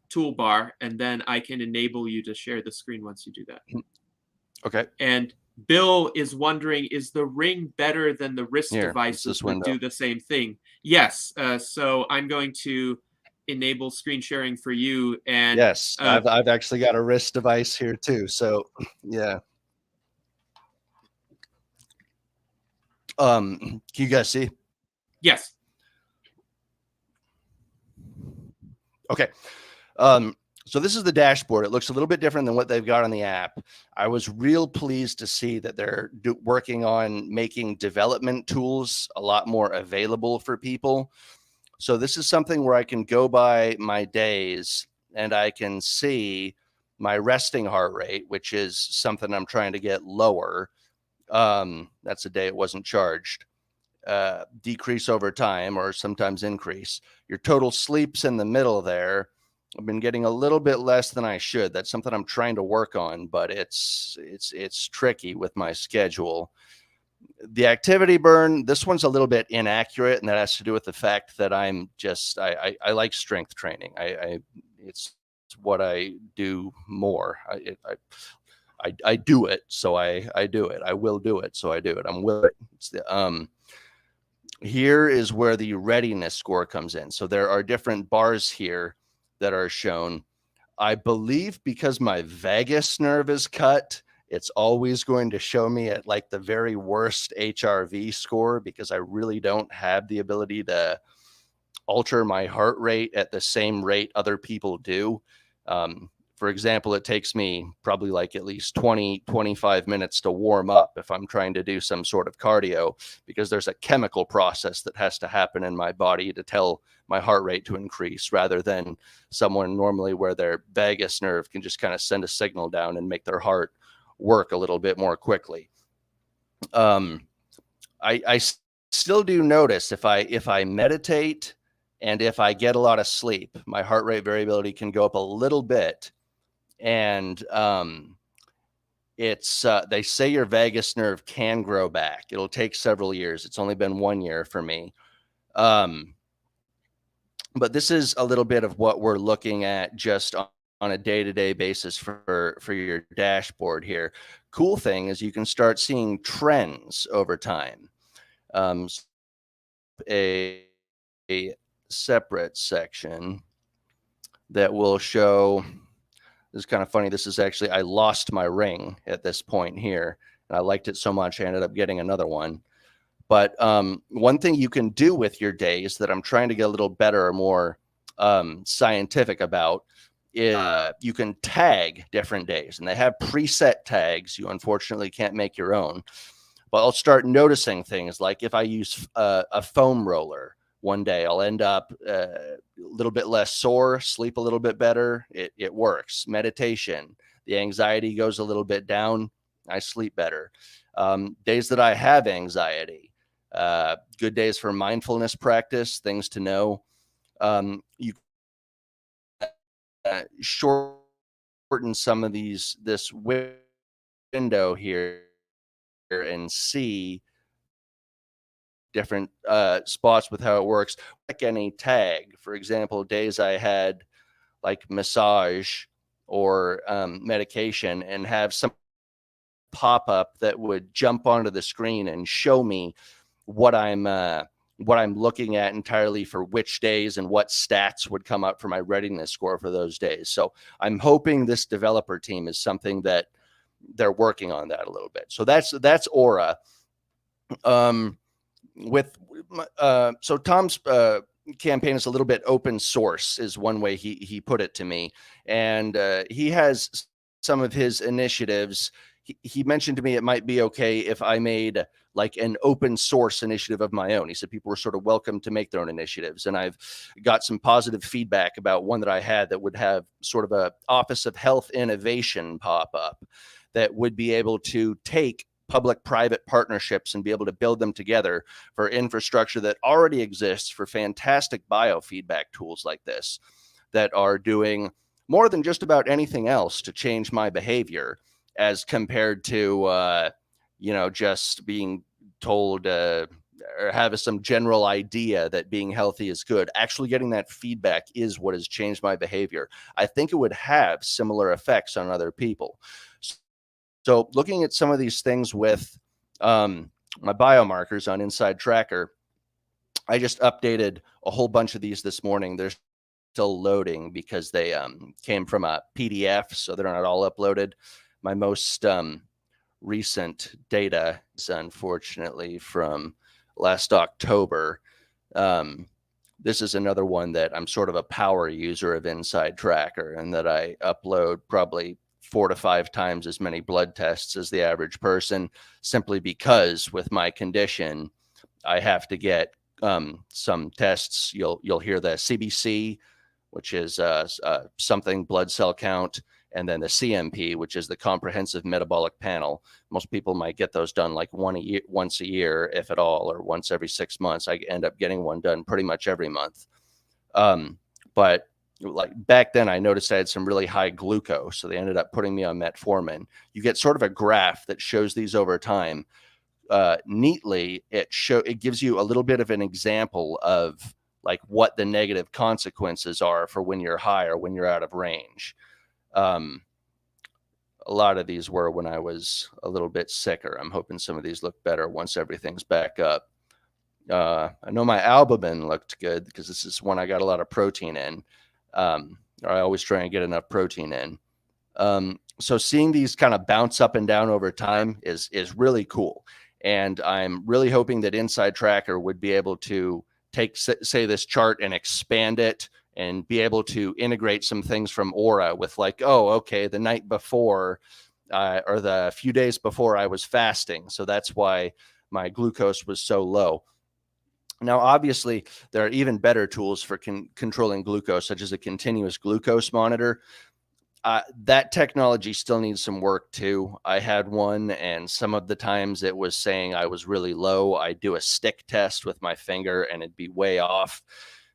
Speaker 1: toolbar, and then I can enable you to share the screen once you do that.
Speaker 5: Okay.
Speaker 1: And Bill is wondering, is the Ring better than the wrist devices that do the same thing? Yes. So I'm going to enable screen sharing for you. And
Speaker 5: yes, I've actually got a wrist device here too. So yeah. Can you guys see?
Speaker 1: Yes.
Speaker 5: Okay. So this is the dashboard. It looks a little bit different than what they've got on the app. I was real pleased to see that they're working on making development tools a lot more available for people. So this is something where I can go by my days and I can see my resting heart rate, which is something I'm trying to get lower. That's a day it wasn't charged. Decrease over time, or sometimes increase. Your total sleep's in the middle there. I've been getting a little bit less than I should. That's something I'm trying to work on, but it's tricky with my schedule. The activity burn, this one's a little bit inaccurate, and that has to do with the fact that I like strength training. It's what I do more. I do it, so I do it. I will do it, so I do it. I'm willing. It's the here is where the readiness score comes in. So there are different bars here that are shown. I believe because my vagus nerve is cut, it's always going to show me at like the very worst HRV score, because I really don't have the ability to alter my heart rate at the same rate other people do. For example, it takes me probably like at least 25 minutes to warm up if I'm trying to do some sort of cardio, because there's a chemical process that has to happen in my body to tell my heart rate to increase, rather than someone normally where their vagus nerve can just kind of send a signal down and make their heart work a little bit more quickly. I still do notice if I meditate and if I get a lot of sleep, my heart rate variability can go up a little bit. And it's they say your vagus nerve can grow back. It'll take several years. It's only been 1 year for me. But this is a little bit of what we're looking at just on a day-to-day basis for your dashboard here. Cool thing is you can start seeing trends over time. A separate section that will show. This is kind of funny. This is actually, I lost my ring at this point here, and I liked it so much I ended up getting another one. But one thing you can do with your days that I'm trying to get a little better or more scientific about is you can tag different days, and they have preset tags. You unfortunately can't make your own. But I'll start noticing things like if I use a foam roller, one day I'll end up a little bit less sore, sleep a little bit better. It works. Meditation, the anxiety goes a little bit down. I sleep better. Days that I have anxiety, good days for mindfulness practice, things to know. You shorten some of this window here and see different spots with how it works. Like any tag, for example, days I had like massage or medication, and have some pop-up that would jump onto the screen and show me what I'm looking at entirely for which days, and what stats would come up for my readiness score for those days. So I'm hoping this developer team is something that they're working on that a little bit. So that's Aura. So Tom's campaign is a little bit open source, is one way he put it to me, and he has some of his initiatives. He mentioned to me it might be okay if I made like an open source initiative of my own. He said people were sort of welcome to make their own initiatives, and I've got some positive feedback about one that I had that would have sort of a Office of Health Innovation pop up that would be able to take public-private partnerships and be able to build them together for infrastructure that already exists for fantastic biofeedback tools like this, that are doing more than just about anything else to change my behavior, as compared to, just being told or have some general idea that being healthy is good. Actually getting that feedback is what has changed my behavior. I think it would have similar effects on other people. So looking at some of these things with my biomarkers on Inside Tracker, I just updated a whole bunch of these this morning. They're still loading because they came from a PDF, so they're not all uploaded. My most recent data is unfortunately from last October. This is another one that I'm sort of a power user of Inside Tracker, and that I upload probably 4 to 5 times as many blood tests as the average person, simply because with my condition, I have to get some tests. You'll hear the CBC, which is something blood cell count, and then the CMP, which is the Comprehensive Metabolic Panel. Most people might get those done like once a year, if at all, or once every 6 months. I end up getting one done pretty much every month. But like back then, I noticed I had some really high glucose, so they ended up putting me on metformin. You get sort of a graph that shows these over time. Neatly, it gives you a little bit of an example of like what the negative consequences are for when you're high or when you're out of range. A lot of these were when I was a little bit sicker. I'm hoping some of these look better once everything's back up. I know my albumin looked good because this is one I got a lot of protein in. Or I always try and get enough protein in. So seeing these kind of bounce up and down over time is really cool. And I'm really hoping that Inside Tracker would be able to take, say, this chart and expand it and be able to integrate some things from Aura with like, oh, okay, the night before or the few days before I was fasting. So that's why my glucose was so low. Now, obviously, there are even better tools for controlling glucose, such as a continuous glucose monitor. That technology still needs some work too. I had one, and some of the times it was saying I was really low. I'd do a stick test with my finger and it'd be way off.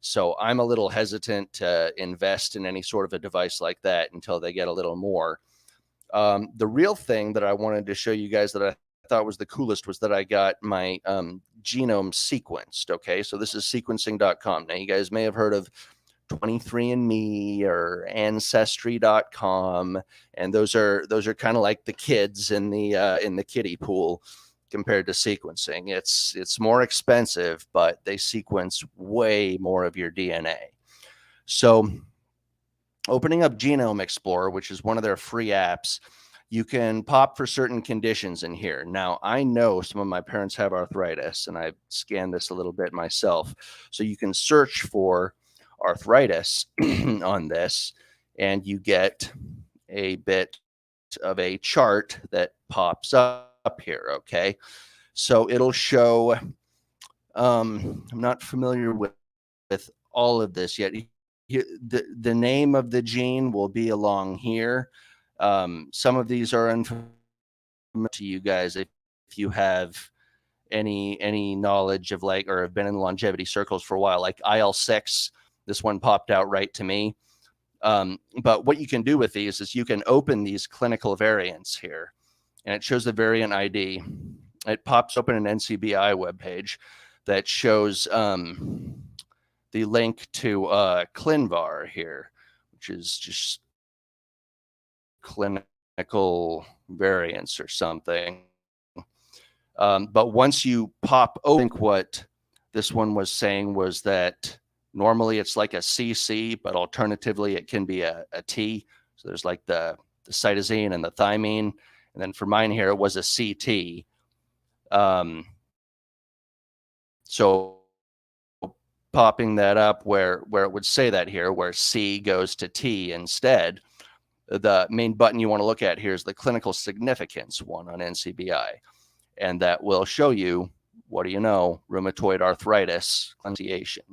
Speaker 5: So I'm a little hesitant to invest in any sort of a device like that until they get a little more. The real thing that I wanted to show you guys that I thought was the coolest was that I got my genome sequenced. Okay, so this is sequencing.com. Now, you guys may have heard of 23andMe or Ancestry.com, and those are kind of like the kids in the kiddie pool compared to sequencing. It's more expensive, but they sequence way more of your DNA. So opening up Genome Explorer, which is one of their free apps, you can pop for certain conditions in here. Now, I know some of my parents have arthritis, and I've scanned this a little bit myself. So you can search for arthritis on this, and you get a bit of a chart that pops up here. Okay, so it'll show. I'm not familiar with all of this yet. The name of the gene will be along here. Some of these are unfamiliar to you guys if you have any knowledge of like, or have been in longevity circles for a while, like IL-6. This one popped out right to me. But what you can do with these is you can open these clinical variants here, and it shows the variant ID. It pops open an NCBI webpage that shows the link to ClinVar here, which is just clinical variants or something. But once you pop open, what this one was saying was that normally it's like a CC, but alternatively it can be a T. So there's like the cytosine and the thymine. And then for mine here, it was a CT. So popping that up where it would say that here, where C goes to T instead, the main button you want to look at here is the clinical significance one on NCBI. And that will show you, what do you know, rheumatoid arthritis pronunciation.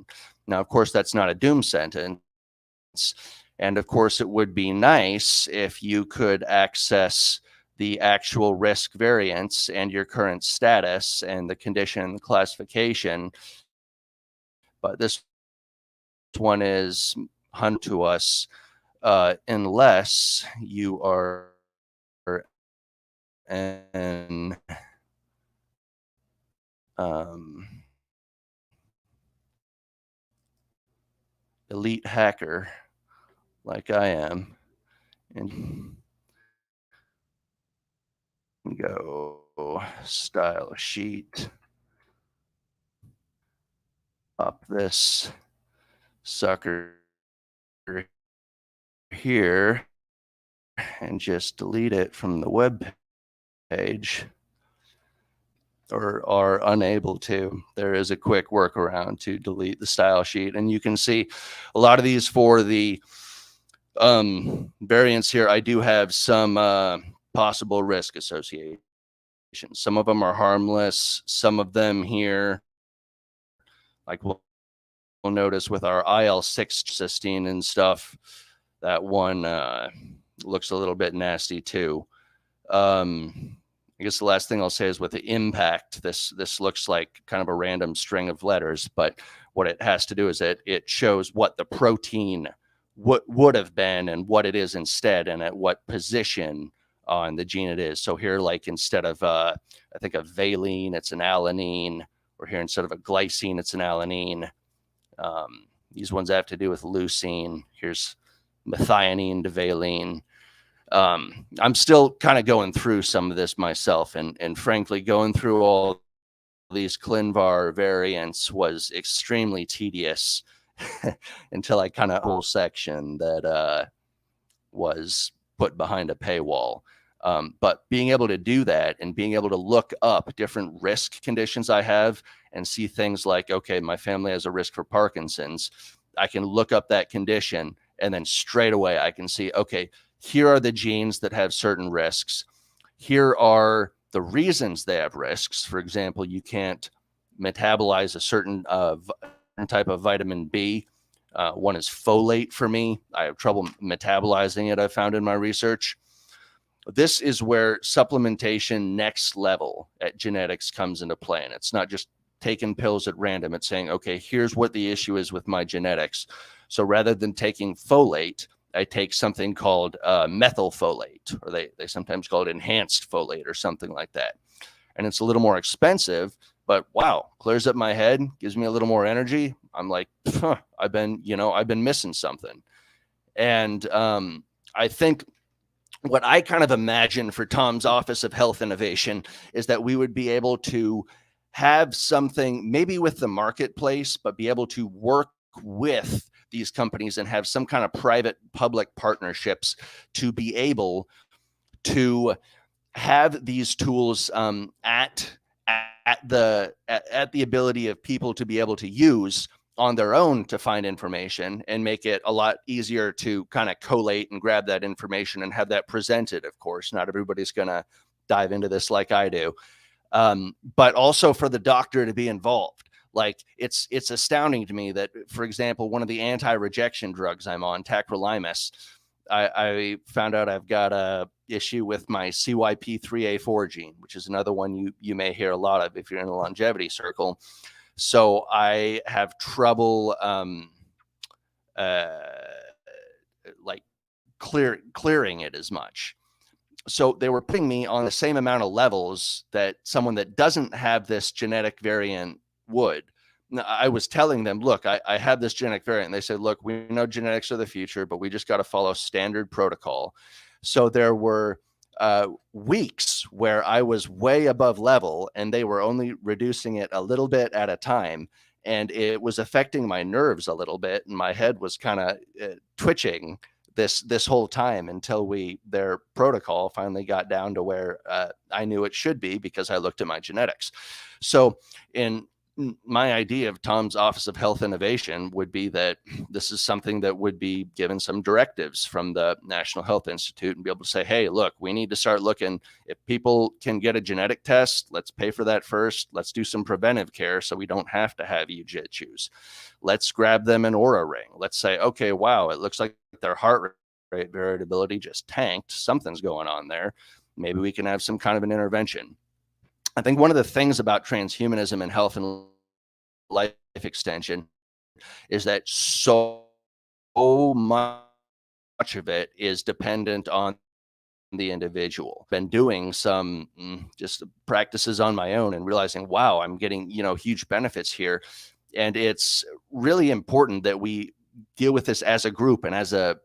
Speaker 5: Now, of course, that's not a doom sentence. And of course, it would be nice if you could access the actual risk variants and your current status and the condition classification. But this one is hunted to us unless you are an elite hacker like I am, and go style sheet up this sucker here and just delete it from the web page, or are unable to. There is a quick workaround to delete the style sheet, and you can see a lot of these for the variants here. I do have some possible risk associations. Some of them are harmless. Some of them here, like we'll notice with our IL-6 cysteine and stuff, that one looks a little bit nasty too. I guess the last thing I'll say is with the impact, this looks like kind of a random string of letters, but what it has to do is it shows what the protein would have been and what it is instead, and at what position on the gene it is. So here, like instead of I think a valine, it's an alanine, or here instead of a glycine, it's an alanine. These ones have to do with leucine. Here's methionine to valine. I'm still kind of going through some of this myself, and frankly, going through all these ClinVar variants was extremely tedious until I kind of whole section that was put behind a paywall. But being able to do that and being able to look up different risk conditions I have and see things like, okay, my family has a risk for Parkinson's. I can look up that condition and then straight away I can see, okay, here are the genes that have certain risks. Here are the reasons they have risks. For example, you can't metabolize a certain type of vitamin B. One is folate for me. I have trouble metabolizing it, I found in my research. This is where supplementation next level at genetics comes into play. And it's not just taking pills at random. It's saying, okay, here's what the issue is with my genetics. So rather than taking folate, I take something called methylfolate, or they sometimes call it enhanced folate or something like that. And it's a little more expensive, but wow, clears up my head, gives me a little more energy. I'm like, I've been missing something. And I think what I kind of imagine for Tom's Office of Health Innovation is that we would be able to have something maybe with the marketplace, but be able to work with these companies and have some kind of private public partnerships to be able to have these tools at the ability of people to be able to use on their own to find information and make it a lot easier to kind of collate and grab that information and have that presented. Of course, not everybody's going to dive into this like I do, but also for the doctor to be involved. Like it's astounding to me that, for example, one of the anti-rejection drugs I'm on, tacrolimus, I found out I've got a issue with my CYP3A4 gene, which is another one you may hear a lot of if you're in the longevity circle. So I have trouble like clearing it as much. So they were putting me on the same amount of levels that someone that doesn't have this genetic variant would. Now, I was telling them, look, I have this genetic variant. And they said, look, we know genetics are the future, but we just got to follow standard protocol. So there were weeks where I was way above level and they were only reducing it a little bit at a time. And it was affecting my nerves a little bit. And my head was kind of twitching this whole time until their protocol finally got down to where I knew it should be because I looked at my genetics. So in my idea of Tom's Office of Health Innovation would be that this is something that would be given some directives from the National Health Institute and be able to say, hey, look, we need to start looking. If people can get a genetic test, let's pay for that first. Let's do some preventive care so we don't have to have you choose. Let's grab them an Oura ring. Let's say, okay, wow, it looks like their heart rate variability just tanked. Something's going on there. Maybe we can have some kind of an intervention. I think one of the things about transhumanism and health and life extension is that so much of it is dependent on the individual. Been doing some just practices on my own and realizing, wow, I'm getting, huge benefits here. And it's really important that we deal with this as a group and as a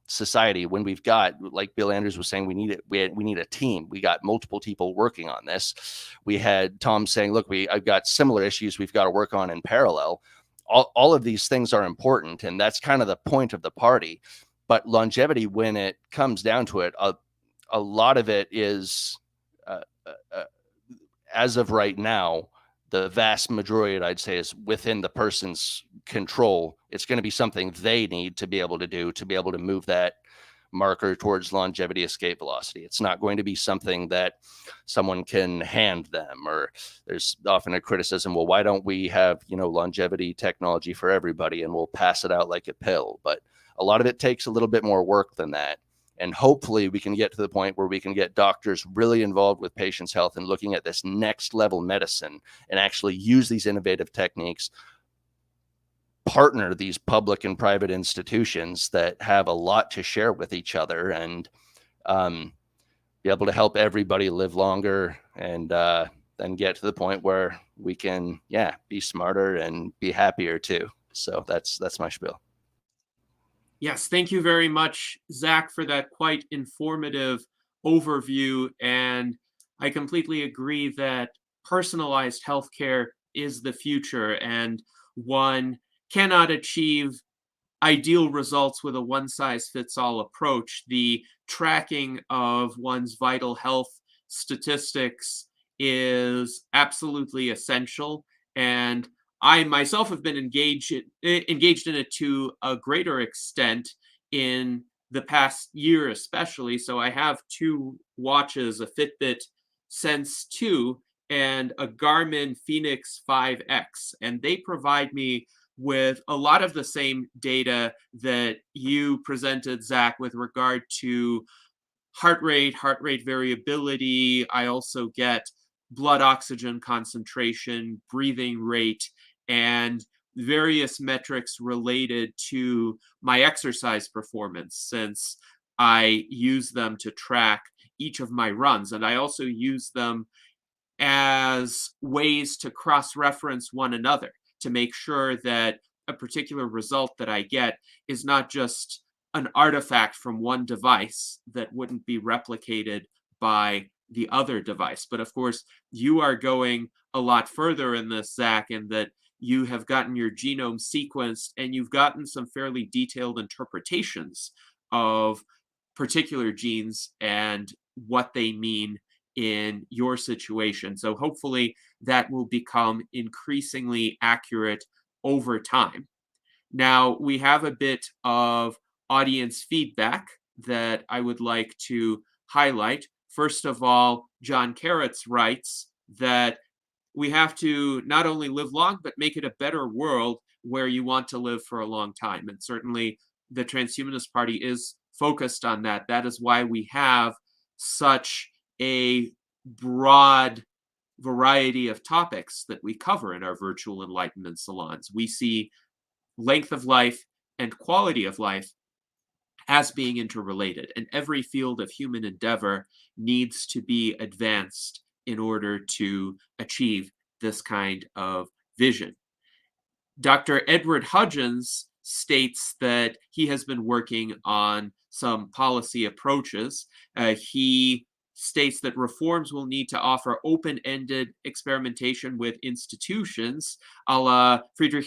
Speaker 5: society. When we've got, like Bill Andrews was saying, we need a team. We got multiple people working on this. We had Tom saying, look, I've got similar issues we've got to work on in parallel. All of these things are important, and that's kind of the point of the party. But longevity, when it comes down to it, a lot of it is, as of right now, the vast majority, I'd say, is within the person's control. It's going to be something they need to be able to do to be able to move that marker towards longevity escape velocity. It's not going to be something that someone can hand them, or there's often a criticism, well, why don't we have, longevity technology for everybody and we'll pass it out like a pill? But a lot of it takes a little bit more work than that. And hopefully we can get to the point where we can get doctors really involved with patients' health and looking at this next level medicine and actually use these innovative techniques, partner these public and private institutions that have a lot to share with each other, and be able to help everybody live longer, and then get to the point where we can, be smarter and be happier too. So that's my spiel.
Speaker 1: Yes, thank you very much, Zach, for that quite informative overview. And I completely agree that personalized healthcare is the future, and one cannot achieve ideal results with a one-size-fits-all approach. The tracking of one's vital health statistics is absolutely essential, and I myself have been engaged in it to a greater extent in the past year, especially. So I have two watches, a Fitbit Sense 2 and a Garmin Fenix 5X, and they provide me with a lot of the same data that you presented, Zach, with regard to heart rate variability. I also get blood oxygen concentration, breathing rate, and various metrics related to my exercise performance, since I use them to track each of my runs. And I also use them as ways to cross-reference one another to make sure that a particular result that I get is not just an artifact from one device that wouldn't be replicated by the other device. But of course, you are going a lot further in this, Zach, in that you have gotten your genome sequenced and you've gotten some fairly detailed interpretations of particular genes and what they mean in your situation. So hopefully that will become increasingly accurate over time. Now, we have a bit of audience feedback that I would like to highlight. First of all, John Carrots writes that we have to not only live long, but make it a better world where you want to live for a long time. And certainly the Transhumanist Party is focused on that. That is why we have such a broad variety of topics that we cover in our virtual enlightenment salons. We see length of life and quality of life as being interrelated, and every field of human endeavor needs to be advanced in order to achieve this kind of vision. Dr. Edward Hudgens states that he has been working on some policy approaches. He states that reforms will need to offer open-ended experimentation with institutions, a la Friedrich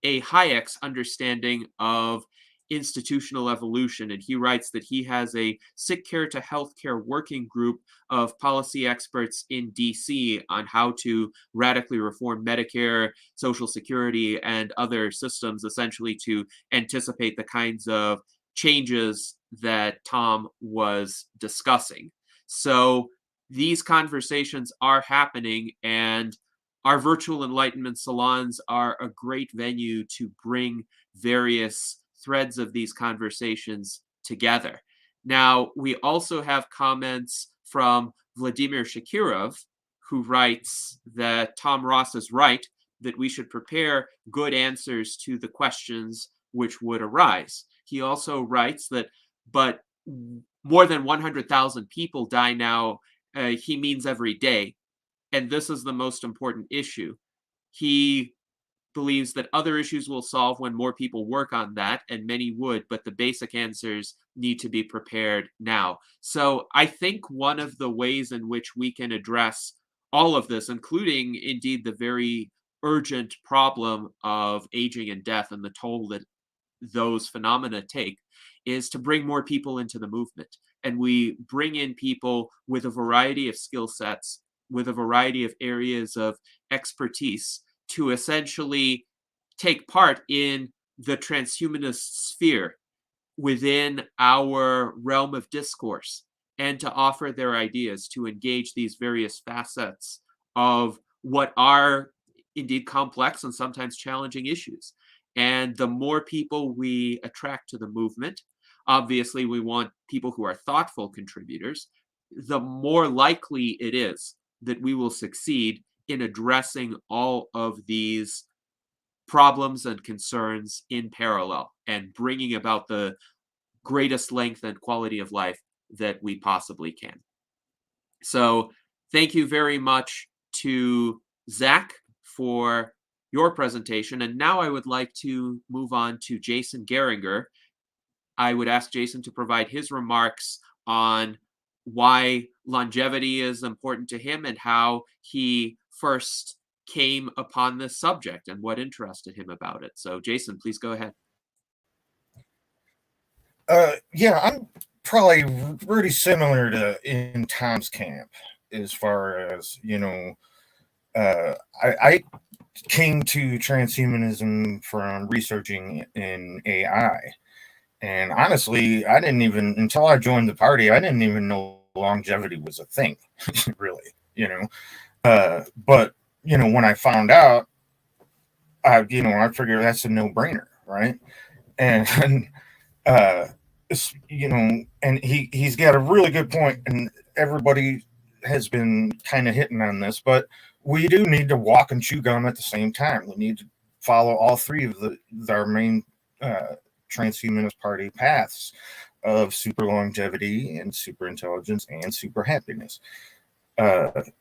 Speaker 1: A. Hayek's understanding of institutional evolution. And he writes that he has a sick care to healthcare working group of policy experts in DC on how to radically reform Medicare, Social Security, and other systems, essentially to anticipate the kinds of changes that Tom was discussing. So these conversations are happening, and our virtual enlightenment salons are a great venue to bring various threads of these conversations together. Now, we also have comments from Vladimir Shakirov, who writes that Tom Ross is right, that we should prepare good answers to the questions which would arise. He also writes that, but more than 100,000 people die now, he means every day, and this is the most important issue. He believes that other issues will solve when more people work on that, and many would, but the basic answers need to be prepared now. So I think one of the ways in which we can address all of this, including indeed the very urgent problem of aging and death and the toll that those phenomena take, is to bring more people into the movement. And we bring in people with a variety of skill sets, with a variety of areas of expertise, to essentially take part in the transhumanist sphere within our realm of discourse, and to offer their ideas, to engage these various facets of what are indeed complex and sometimes challenging issues. And the more people we attract to the movement, obviously we want people who are thoughtful contributors, the more likely it is that we will succeed in addressing all of these problems and concerns in parallel and bringing about the greatest length and quality of life that we possibly can. So thank you very much to Zach for your presentation. And now I would like to move on to Jason Geringer. I would ask Jason to provide his remarks on why longevity is important to him and how he first came upon this subject and what interested him about it. So, Jason, please go ahead.
Speaker 6: Yeah, I'm probably pretty similar to in Tom's camp as far as, I came to transhumanism from researching in AI. And honestly, I didn't even, until I joined the party, I didn't even know longevity was a thing, really, But, when I found out, I figured that's a no-brainer, right? And, and he's got a really good point, and everybody has been kind of hitting on this, but we do need to walk and chew gum at the same time. We need to follow all three of our main transhumanist party paths of super longevity and super intelligence and super happiness. And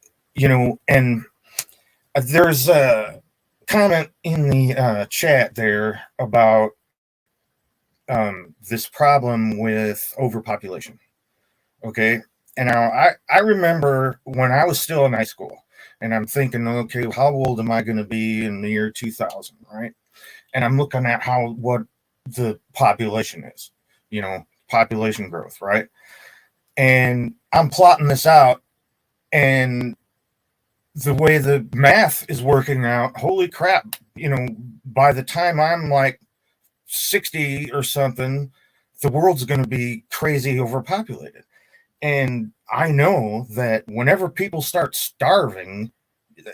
Speaker 6: there's a comment in the chat there about this problem with overpopulation. Okay. And now I remember when I was still in high school, and I'm thinking, okay, how old am I going to be in the year 2000, right? And I'm looking at what the population is, population growth, right? And I'm plotting this out, and the way the math is working out, holy crap, by the time I'm like 60 or something, the world's going to be crazy overpopulated. And I know that whenever people start starving,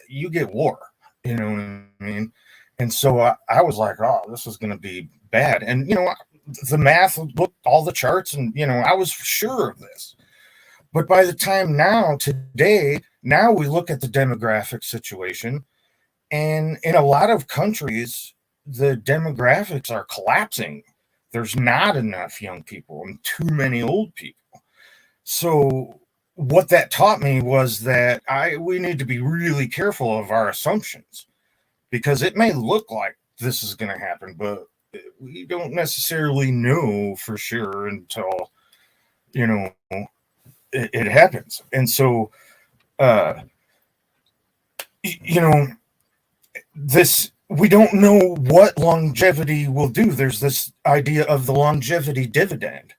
Speaker 6: you get war, you know what I mean? And so I was like, oh, this is going to be bad. And, the math looked all the charts, and, I was sure of this. But by the time today, we look at the demographic situation, and in a lot of countries, the demographics are collapsing. There's not enough young people and too many old people. So what that taught me was that we need to be really careful of our assumptions, because it may look like this is going to happen, but we don't necessarily know for sure until, it happens. And so, we don't know what longevity will do. There's this idea of the longevity dividend.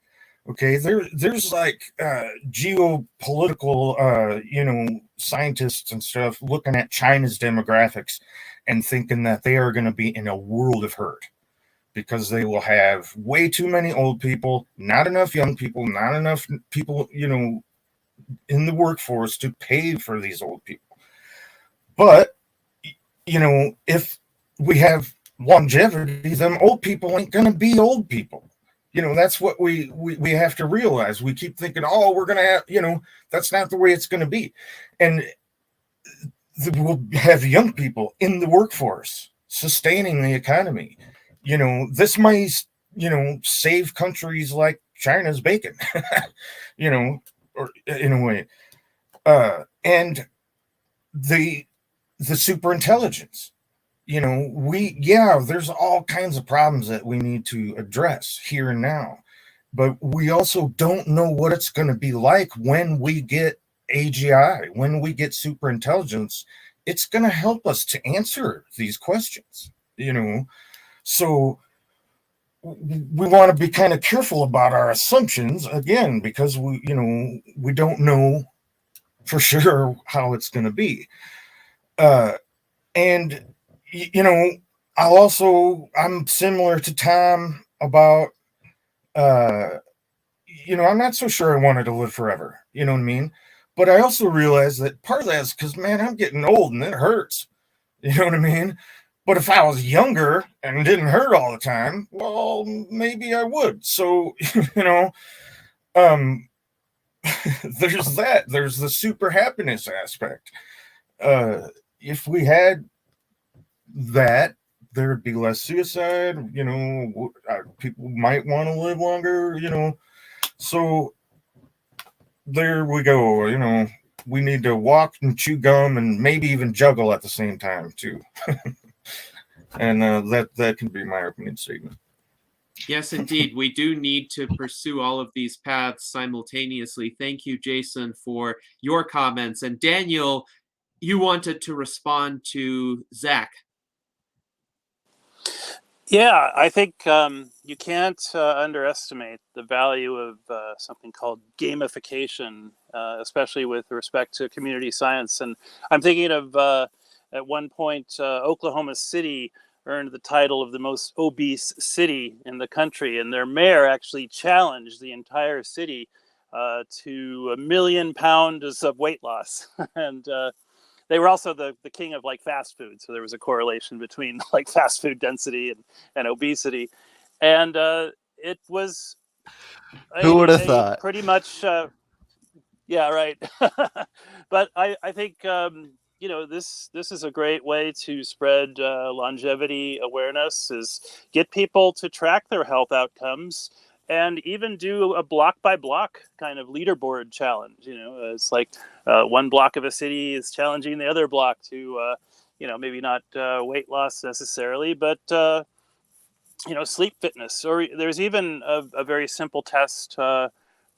Speaker 6: Okay, there's like geopolitical, scientists and stuff looking at China's demographics and thinking that they are going to be in a world of hurt because they will have way too many old people, not enough young people, not enough people, in the workforce to pay for these old people. But, if we have longevity, them old people ain't going to be old people. That's what we have to realize. We keep thinking, oh, we're going to have, that's not the way it's going to be. And we'll have young people in the workforce sustaining the economy. This might, save countries like China's bacon, or in a way. And the super intelligence. There's all kinds of problems that we need to address here and now, but we also don't know what it's going to be like when we get AGI, when we get super intelligence. It's going to help us to answer these questions, so we want to be kind of careful about our assumptions again, because we don't know for sure how it's going to be. And I'm similar to Tom about, I'm not so sure I wanted to live forever. You know what I mean? But I also realized that part of that is because, man, I'm getting old and it hurts. You know what I mean? But if I was younger and it didn't hurt all the time, well, maybe I would. So, there's that. There's the super happiness aspect. If we had that, there would be less suicide, people might want to live longer, so there we go. We need to walk and chew gum and maybe even juggle at the same time too. And that can be my opening statement.
Speaker 1: Yes, indeed. We do need to pursue all of these paths simultaneously. Thank you, Jason, for your comments. And Daniel, you wanted to respond to Zach.
Speaker 3: Yeah, I think you can't underestimate the value of something called gamification, especially with respect to community science. And I'm thinking of at one point, Oklahoma City earned the title of the most obese city in the country, and their mayor actually challenged the entire city to 1 million pounds of weight loss. And they were also the king of like fast food, so there was a correlation between like fast food density and obesity, and it was
Speaker 5: Who would have thought?
Speaker 3: pretty much yeah, right. But I think this is a great way to spread longevity awareness, is get people to track their health outcomes and even do a block by block kind of leaderboard challenge. It's like one block of a city is challenging the other block to maybe not weight loss necessarily, but sleep fitness. Or there's even a very simple test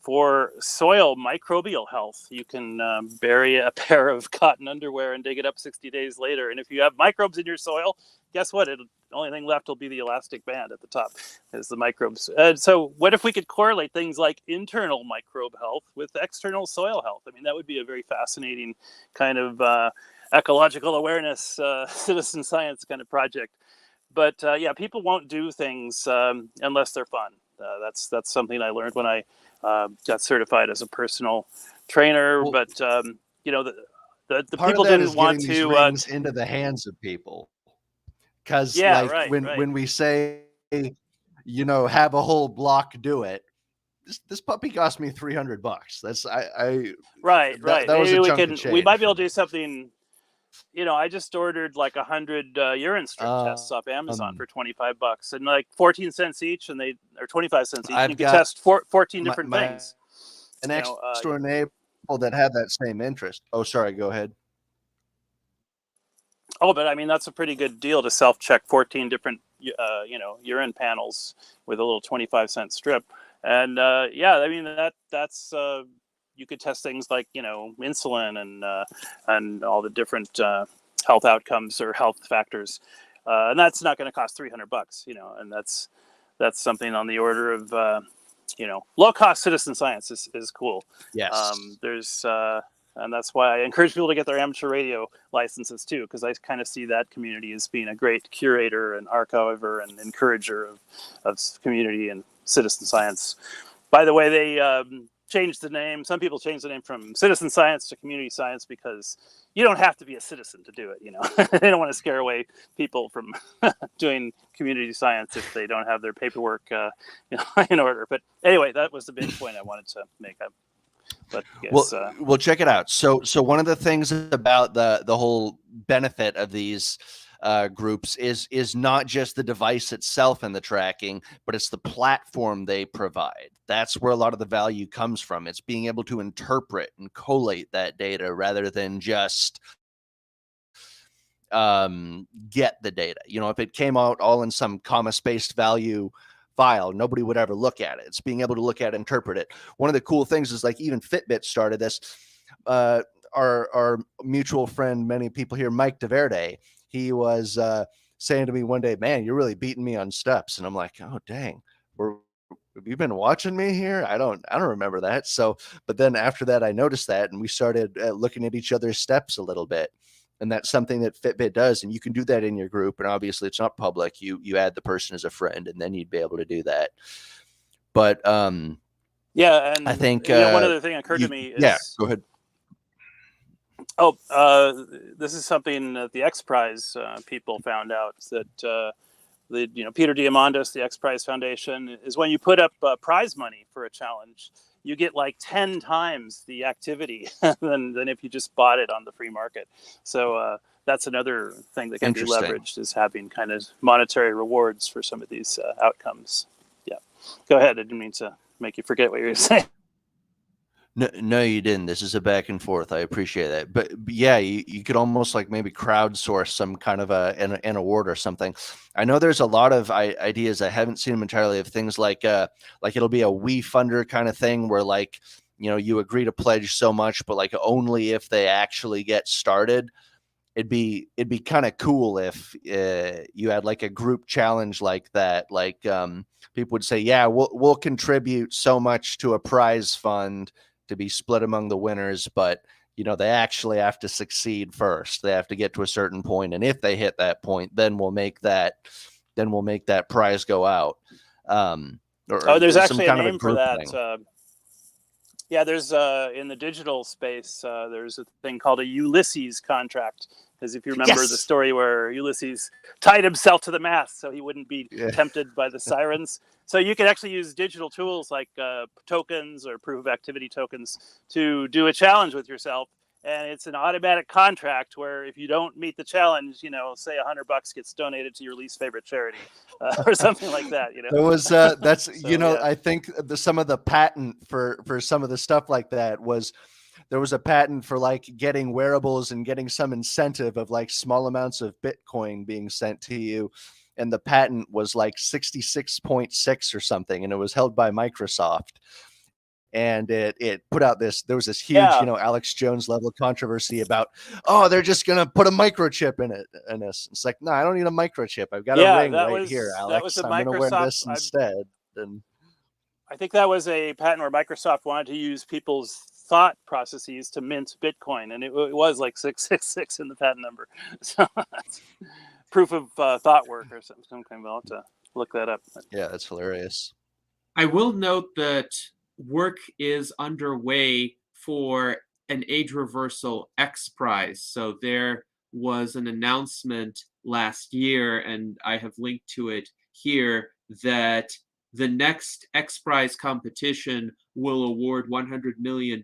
Speaker 3: for soil microbial health. You can bury a pair of cotton underwear and dig it up 60 days later, and if you have microbes in your soil, guess what? The only thing left will be the elastic band at the top, is the microbes. So what if we could correlate things like internal microbe health with external soil health? I mean, that would be a very fascinating kind of ecological awareness, citizen science kind of project. But yeah, people won't do things unless they're fun. That's something I learned when I got certified as a personal trainer.
Speaker 5: Well,
Speaker 3: but the
Speaker 5: part
Speaker 3: people
Speaker 5: of that
Speaker 3: didn't
Speaker 5: is
Speaker 3: want
Speaker 5: getting these
Speaker 3: to
Speaker 5: rings into the hands of people. Because
Speaker 3: yeah,
Speaker 5: like
Speaker 3: right, right.
Speaker 5: when we say, have a whole block do it, this puppy cost me $300. That's
Speaker 3: Right.
Speaker 5: That was a
Speaker 3: Maybe
Speaker 5: chunk of change
Speaker 3: we might be able
Speaker 5: for
Speaker 3: to
Speaker 5: me.
Speaker 3: do something. I just ordered like 100 urine strip tests off Amazon for $25 and like 14 cents each, and or 25 cents each. And you
Speaker 5: I've
Speaker 3: can
Speaker 5: got
Speaker 3: test 14 different
Speaker 5: my
Speaker 3: things.
Speaker 5: an next door neighbor that had that same interest. Oh, sorry, go ahead.
Speaker 3: Oh, but I mean, that's a pretty good deal to self-check 14 different, urine panels with a little 25-cent strip. And yeah, I mean, that's you could test things like, insulin and all the different health outcomes or health factors. And that's not going to cost $300, and that's something on the order of, low-cost citizen science is cool.
Speaker 5: Yes.
Speaker 3: And that's why I encourage people to get their amateur radio licenses too, because I kind of see that community as being a great curator and archiver and encourager of community and citizen science. By the way, they changed the name. Some people changed the name from citizen science to community science because you don't have to be a citizen to do it. They don't want to scare away people from doing community science if they don't have their paperwork in order. But anyway, that was the big point I wanted to make. But yes,
Speaker 5: well, check it out. So one of the things about the whole benefit of these groups is not just the device itself and the tracking, but it's the platform they provide. That's where a lot of the value comes from. It's being able to interpret and collate that data rather than just get the data. If it came out all in some comma-spaced value file, nobody would ever look at it. It's being able to look at it, interpret it. One of the cool things is like even Fitbit started this. Our mutual friend, many people here, Mike DeVerde, he was saying to me one day, "Man, you're really beating me on steps." And I'm like, "Oh, dang, have you been watching me here? I don't remember that." So, but then after that, I noticed that, and we started looking at each other's steps a little bit. And that's something that Fitbit does. And you can do that in your group. And obviously it's not public. You add the person as a friend, and then you'd be able to do that. But
Speaker 3: yeah, and
Speaker 5: I think
Speaker 3: one other thing occurred to me is,
Speaker 5: yeah, go ahead.
Speaker 3: Oh, this is something that the X Prize people found out, that Peter Diamandis, the X Prize Foundation, is when you put up prize money for a challenge, you get like 10 times the activity than if you just bought it on the free market. So that's another thing that can be leveraged, is having kind of monetary rewards for some of these outcomes. Yeah. Go ahead. I didn't mean to make you forget what you were saying.
Speaker 5: No, you didn't. This is a back and forth. I appreciate that. But yeah, you could almost like maybe crowdsource some kind of an award or something. I know there's a lot of ideas. I haven't seen them entirely, of things like it'll be a WeFunder kind of thing where like you agree to pledge so much, but like only if they actually get started. It'd be kind of cool if you had like a group challenge like that. Like people would say, yeah, we'll contribute so much to a prize fund to be split among the winners, but they actually have to succeed first. They have to get to a certain point, and if they hit that point, then we'll make that prize go out.
Speaker 3: There's actually a name for that.
Speaker 5: Thing.
Speaker 3: Yeah, there's in the digital space, there's a thing called a Ulysses contract. Because if you remember the story where Ulysses tied himself to the mast so he wouldn't be tempted by the sirens. So you can actually use digital tools like tokens or proof of activity tokens to do a challenge with yourself. And it's an automatic contract where if you don't meet the challenge, say $100 gets donated to your least favorite charity or something like that.
Speaker 5: There was that's so, I think some of the patent for some of the stuff like that was. There was a patent for like getting wearables and getting some incentive of like small amounts of Bitcoin being sent to you. And the patent was like 66.6 or something. And it was held by Microsoft. And it put out there was this huge, Alex Jones level controversy about, they're just going to put a microchip in it. And it's like, no, I don't need a microchip. I've got a ring here, Alex.
Speaker 3: That was a
Speaker 5: I'm going to wear this instead. And
Speaker 3: I think that was a patent where Microsoft wanted to use people's thought processes to mint Bitcoin, and it was like 666 in the patent number. So that's proof of thought work or some kind. I'll have to look that up.
Speaker 5: Yeah, that's hilarious.
Speaker 1: I will note that work is underway for an age reversal X Prize. So there was an announcement last year, and I have linked to it here, that the next X Prize competition will award $100 million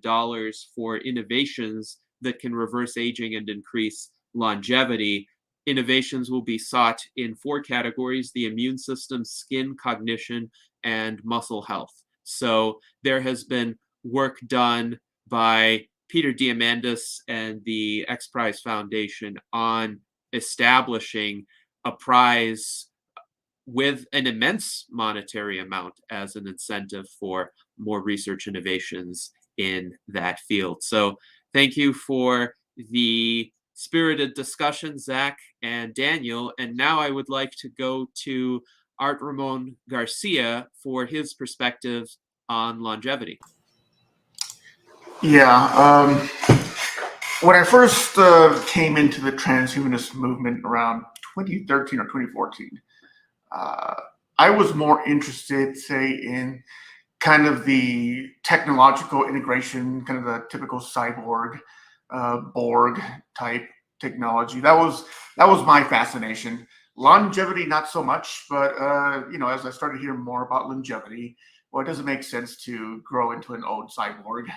Speaker 1: for innovations that can reverse aging and increase longevity. Innovations will be sought in 4 categories: the immune system, skin, cognition, and muscle health. So there has been work done by Peter Diamandis and the X Prize Foundation on establishing a prize with an immense monetary amount as an incentive for more research innovations in that field. So thank you for the spirited discussion, Zach and Daniel. And now I would like to go to Art Ramon Garcia for his perspective on longevity.
Speaker 7: Yeah. When I first came into the transhumanist movement around 2013 or 2014, I was more interested, say, in kind of the technological integration, kind of the typical cyborg, Borg type technology. That was my fascination. Longevity, not so much, but as I started hearing more about longevity, well, it doesn't make sense to grow into an old cyborg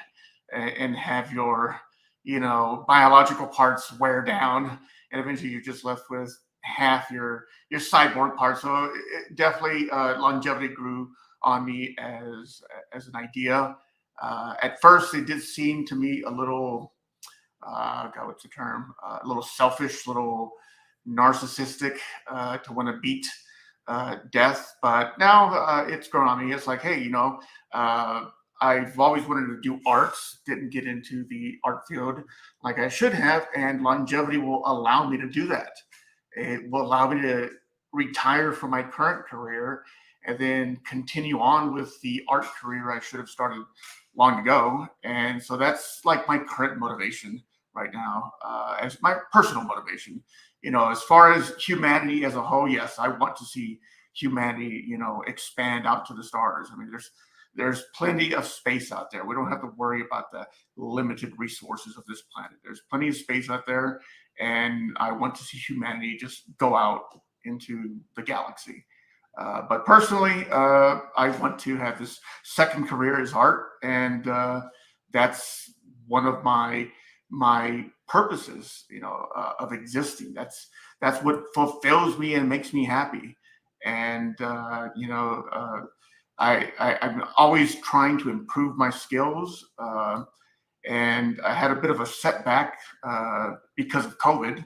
Speaker 7: and have your, biological parts wear down, and eventually you're just left with half your cyborg part. So definitely longevity grew on me as an idea. At first, it did seem to me a little, what's the term? A little selfish, little narcissistic to want to beat death. But now it's grown on me. It's like, hey, I've always wanted to do arts, didn't get into the art field like I should have, and longevity will allow me to do that. It will allow me to retire from my current career and then continue on with the art career I should have started long ago. And so that's like my current motivation right now, as my personal motivation. As far as humanity as a whole, yes, I want to see humanity, expand out to the stars. I mean, there's plenty of space out there. We don't have to worry about the limited resources of this planet. There's plenty of space out there, and I want to see humanity just go out into the galaxy. But personally, I want to have this second career as art, and that's one of my purposes, of existing. That's what fulfills me and makes me happy. And I'm always trying to improve my skills. And I had a bit of a setback because of COVID,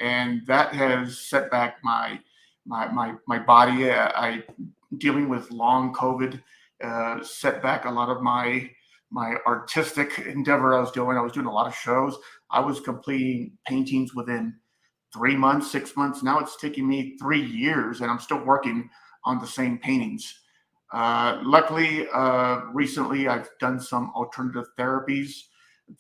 Speaker 7: and that has set back my body. I dealing with long COVID set back a lot of my my artistic endeavor I was doing. I was doing a lot of shows. I was completing paintings within 3 months, 6 months. Now it's taking me 3 years, and I'm still working on the same paintings. Luckily, recently I've done some alternative therapies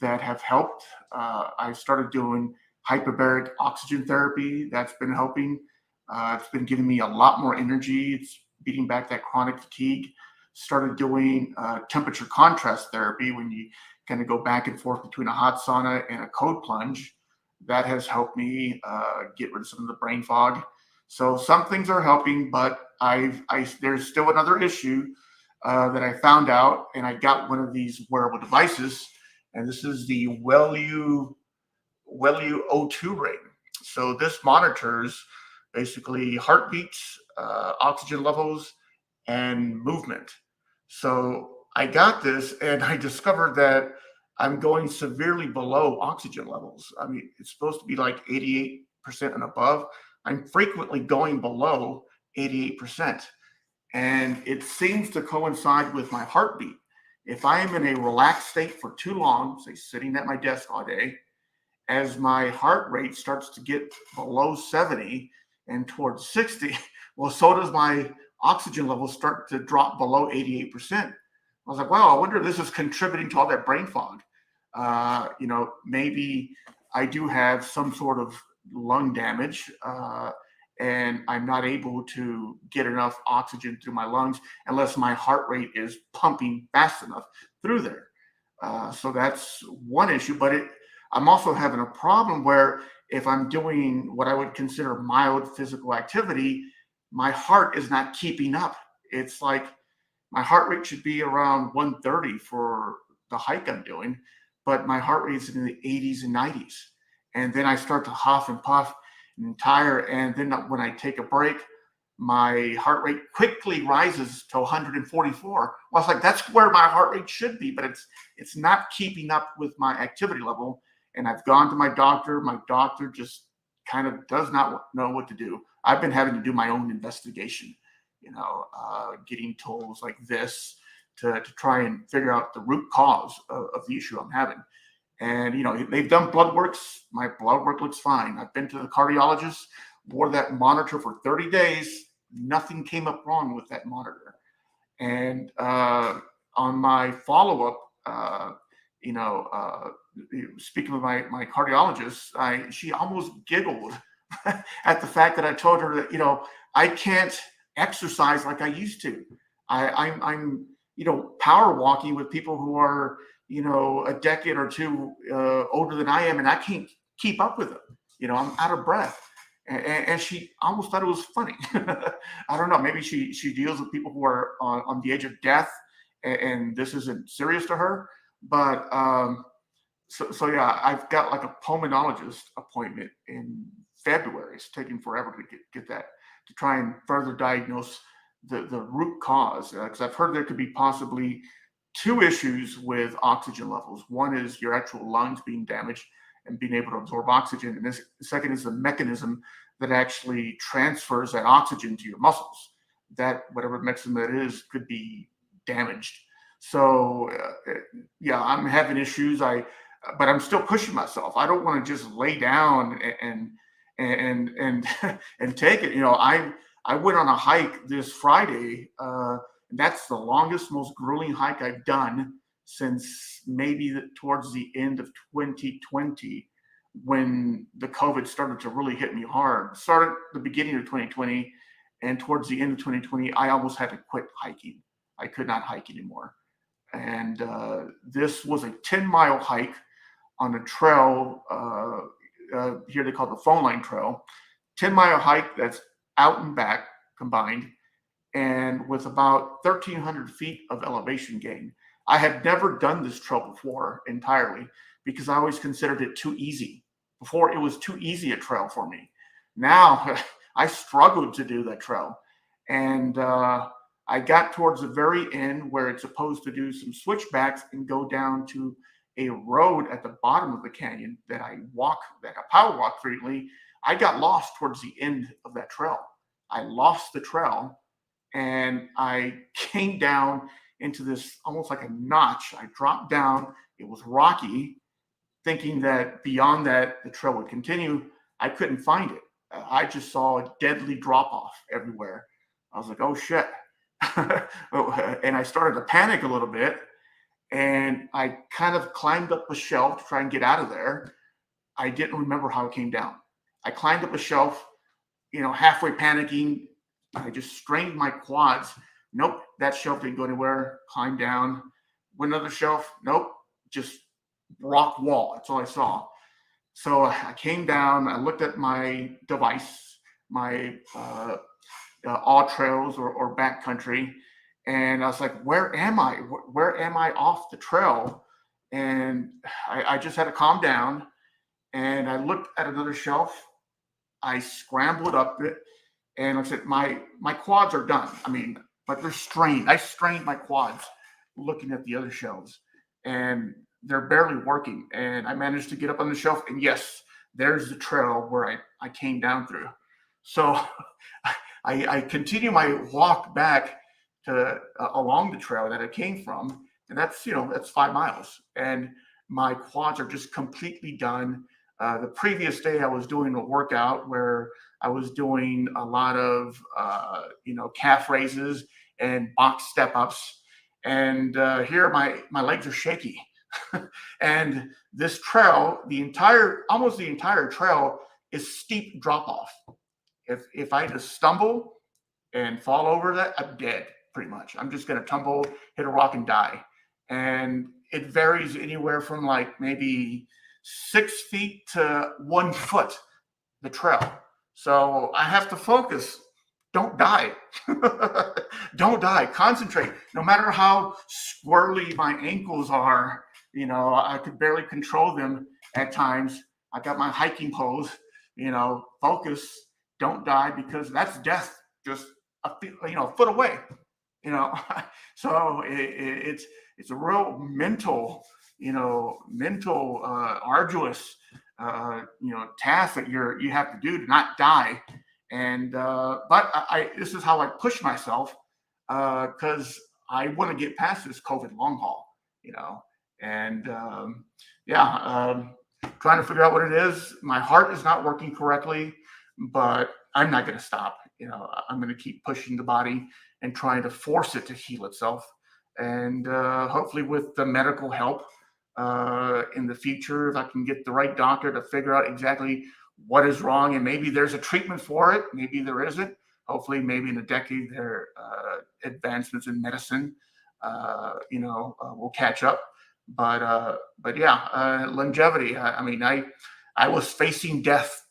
Speaker 7: that have helped. I started doing hyperbaric oxygen therapy. That's been helping. It's been giving me a lot more energy. It's beating back that chronic fatigue. Started doing temperature contrast therapy, when you kind of go back and forth between a hot sauna and a cold plunge. That has helped me get rid of some of the brain fog. So some things are helping, but there's still another issue that I found out, and I got one of these wearable devices, and this is the Wellu O2 ring. So this monitors basically heartbeats, oxygen levels, and movement. So I got this, and I discovered that I'm going severely below oxygen levels. I mean, it's supposed to be like 88% and above. I'm frequently going below 88%. And it seems to coincide with my heartbeat. If I am in a relaxed state for too long, say sitting at my desk all day, as my heart rate starts to get below 70 and towards 60, well, so does my oxygen levels start to drop below 88%. I was like, wow, I wonder if this is contributing to all that brain fog. Maybe I do have some sort of lung damage, and I'm not able to get enough oxygen through my lungs unless my heart rate is pumping fast enough through there. So that's one issue, but I'm also having a problem where if I'm doing what I would consider mild physical activity, my heart is not keeping up. It's like my heart rate should be around 130 for the hike I'm doing, but my heart rate is in the 80s and 90s. And then I start to huff and puff and tire. And then when I take a break, my heart rate quickly rises to 144. Well, it's like, that's where my heart rate should be, but it's not keeping up with my activity level. And I've gone to my doctor. My doctor just kind of does not know what to do. I've been having to do my own investigation, getting tools like this to try and figure out the root cause of the issue I'm having. And, they've done blood works. My blood work looks fine. I've been to the cardiologist, wore that monitor for 30 days. Nothing came up wrong with that monitor. And on my follow-up, speaking with my cardiologist, she almost giggled at the fact that I told her that, I can't exercise like I used to. I'm power walking with people who are, a decade or two older than I am, and I can't keep up with them. I'm out of breath. And she almost thought it was funny. I don't know. Maybe she deals with people who are on the edge of death, and this isn't serious to her. But so yeah, I've got like a pulmonologist appointment in February. It's taking forever to get that, to try and further diagnose the root cause. Because I've heard there could be possibly two issues with oxygen levels. One is your actual lungs being damaged and being able to absorb oxygen. And the second is the mechanism that actually transfers that oxygen to your muscles. That whatever mechanism that is could be damaged. So yeah, I'm having issues. But I'm still pushing myself. I don't want to just lay down and take it. I went on a hike this Friday. That's the longest, most grueling hike I've done since maybe towards the end of 2020, when the COVID started to really hit me hard. Started the beginning of 2020, and towards the end of 2020, I almost had to quit hiking. I could not hike anymore. And this was a 10-mile hike on a trail, here they call it the Phone Line Trail. 10-mile hike that's out and back combined, and with about 1,300 feet of elevation gain. I had never done this trail before entirely because I always considered it too easy. Before, it was too easy a trail for me. Now, I struggled to do that trail. And I got towards the very end where it's supposed to do some switchbacks and go down to a road at the bottom of the canyon that I power walk frequently. I got lost towards the end of that trail. I lost the trail, and I came down into this almost like a notch. I dropped down. It was rocky, thinking that beyond that, the trail would continue. I couldn't find it. I just saw a deadly drop off everywhere. I was like, oh shit. And I started to panic a little bit. And I kind of climbed up a shelf to try and get out of there. I didn't remember how it came down. I climbed up a shelf, halfway panicking. I just strained my quads. Nope, that shelf didn't go anywhere. Climbed down. Went another shelf. Nope, just rock wall. That's all I saw. So I came down. I looked at my device, my all trails or backcountry, and I was like, "Where am I? Where am I off the trail?" And I just had to calm down. And I looked at another shelf. I scrambled up it, and like I said, my quads are done. I mean, but they're strained. I strained my quads looking at the other shelves, and they're barely working. And I managed to get up on the shelf, and yes, there's the trail where I came down through. So I continue my walk back to along the trail that I came from, and that's 5 miles, and my quads are just completely done. The previous day, I was doing a workout where I was doing a lot of calf raises and box step ups, and here my legs are shaky. And this trail, almost the entire trail is steep drop off. If I just stumble and fall over that, I'm dead pretty much. I'm just going to tumble, hit a rock, and die. And it varies anywhere from like maybe 6 feet to 1 foot, the trail. So I have to focus. Don't die. Don't die. Concentrate. No matter how squirrely my ankles are, I could barely control them at times. I got my hiking pose, focus. Don't die, because that's death just a foot away. So it's a real mental arduous task that you have to do to not die. And but this is how I push myself, because I want to get past this COVID long haul, and trying to figure out what it is. My heart is not working correctly, but I'm not going to stop. I'm going to keep pushing the body and trying to force it to heal itself. And hopefully with the medical help in the future, if I can get the right doctor to figure out exactly what is wrong, and maybe there's a treatment for it, maybe there isn't. Hopefully, maybe in a decade, there advancements in medicine, will catch up. But yeah, longevity. I was facing death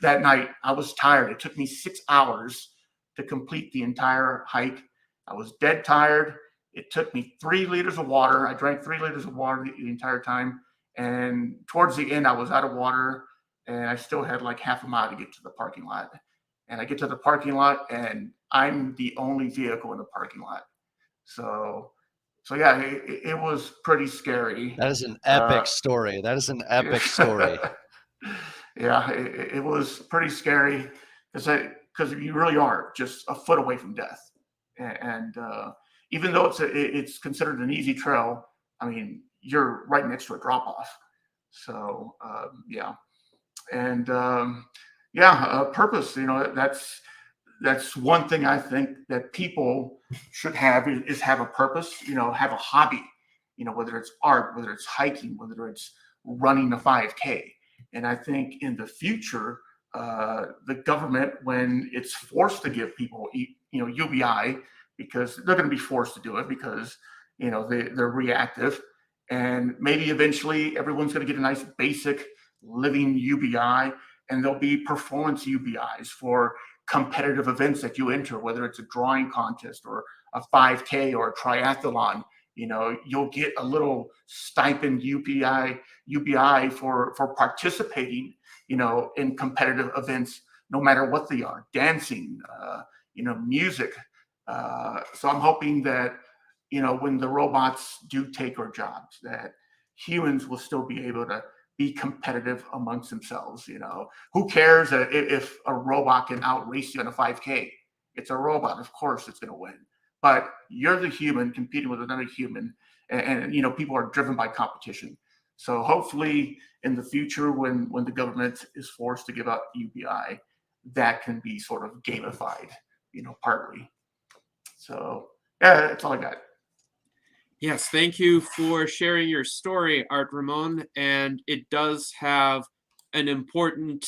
Speaker 7: that night. I was tired. It took me 6 hours to complete the entire hike. I was dead tired. It took me 3 liters of water. I drank 3 liters of water the entire time. And towards the end, I was out of water, and I still had like half a mile to get to the parking lot. And I get to the parking lot, and I'm the only vehicle in the parking lot. So yeah, it was pretty scary.
Speaker 5: That is an epic story. That is an epic story.
Speaker 7: Yeah, it was pretty scary, because you really are just a foot away from death. And even though it's considered an easy trail, you're right next to a drop off. So yeah, and purpose. That's one thing I think that people should have is have a purpose. Have a hobby. Whether it's art, whether it's hiking, whether it's running a 5K. And I think in the future, the government, when it's forced to give people, UBI, because they're going to be forced to do it because, they're reactive. And maybe eventually everyone's going to get a nice basic living UBI, and there'll be performance UBIs for competitive events that you enter, whether it's a drawing contest or a 5K or a triathlon. You'll get a little stipend UBI for participating, in competitive events, no matter what they are, dancing, music. So I'm hoping that, when the robots do take our jobs, that humans will still be able to be competitive amongst themselves. Who cares if a robot can outrace you in a 5K? It's a robot, of course it's going to win. but you're the human competing with another human, and you know, people are driven by competition. So hopefully in the future, when the government is forced to give out UBI, that can be sort of gamified, you know, partly. So yeah, that's all I got.
Speaker 1: Yes, thank you for sharing your story, Art Ramon. And it does have an important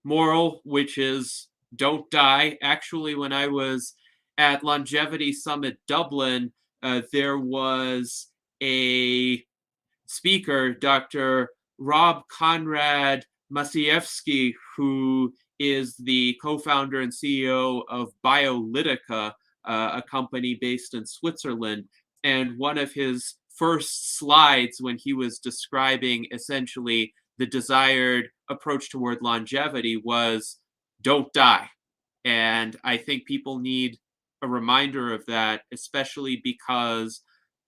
Speaker 1: moral, which is don't die. Actually, when I was at Longevity Summit Dublin, there was a speaker, Dr. Rob Conrad Maciejewski, who is the co-founder and CEO of Biolytica, a company based in Switzerland. And one of his first slides when he was describing essentially the desired approach toward longevity was don't die. And I think people need a reminder of that, especially because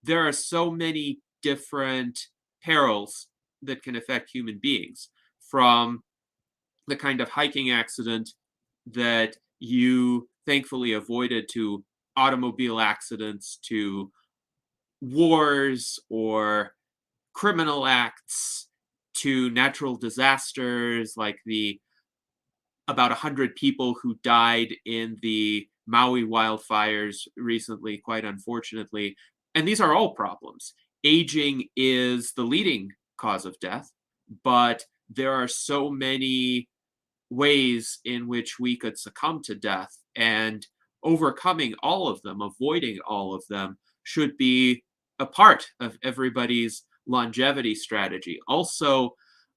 Speaker 1: there are so many different perils that can affect human beings, from the kind of hiking accident that you thankfully avoided to automobile accidents to wars or criminal acts to natural disasters like the about 100 people who died in the Maui wildfires recently, quite unfortunately. And these are all problems. Aging is the leading cause of death, but there are so many ways in which we could succumb to death, and overcoming all of them, avoiding all of them, should be a part of everybody's longevity strategy. Also,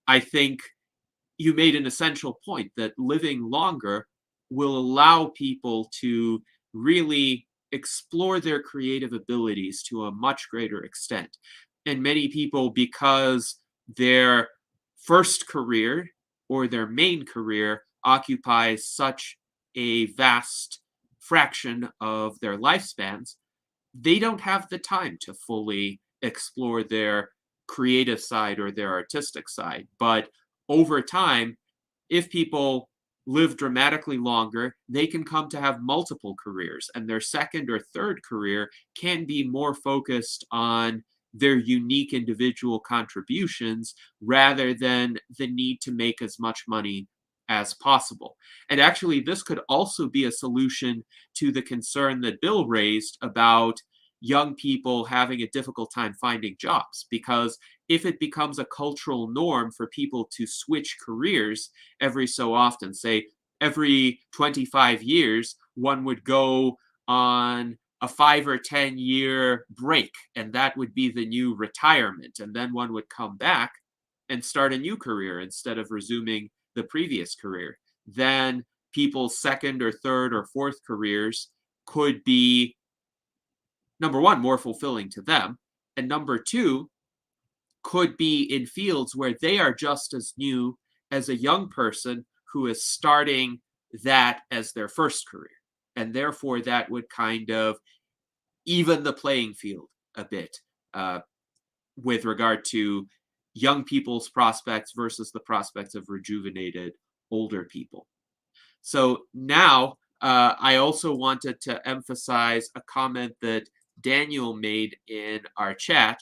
Speaker 1: I think you made an essential point that living longer will allow people to really explore their creative abilities to a much greater extent. And many people, because their first career or their main career occupies such a vast fraction of their lifespans, they don't have the time to fully explore their creative side or their artistic side. But over time, if people live dramatically longer, they can come to have multiple careers, and their second or third career can be more focused on their unique individual contributions rather than the need to make as much money as possible. And actually, this could also be a solution to the concern that Bill raised about young people having a difficult time finding jobs, because if it becomes a cultural norm for people to switch careers every so often, say every 25 years, one would go on a 5 or 10-year break, and that would be the new retirement. And then one would come back and start a new career instead of resuming the previous career. Then people's second or third or fourth careers could be, number one, more fulfilling to them, and number two, could be in fields where they are just as new as a young person who is starting that as their first career. And therefore, that would kind of even the playing field a bit with regard to young people's prospects versus the prospects of rejuvenated older people. So now I also wanted to emphasize a comment that Daniel made in our chat,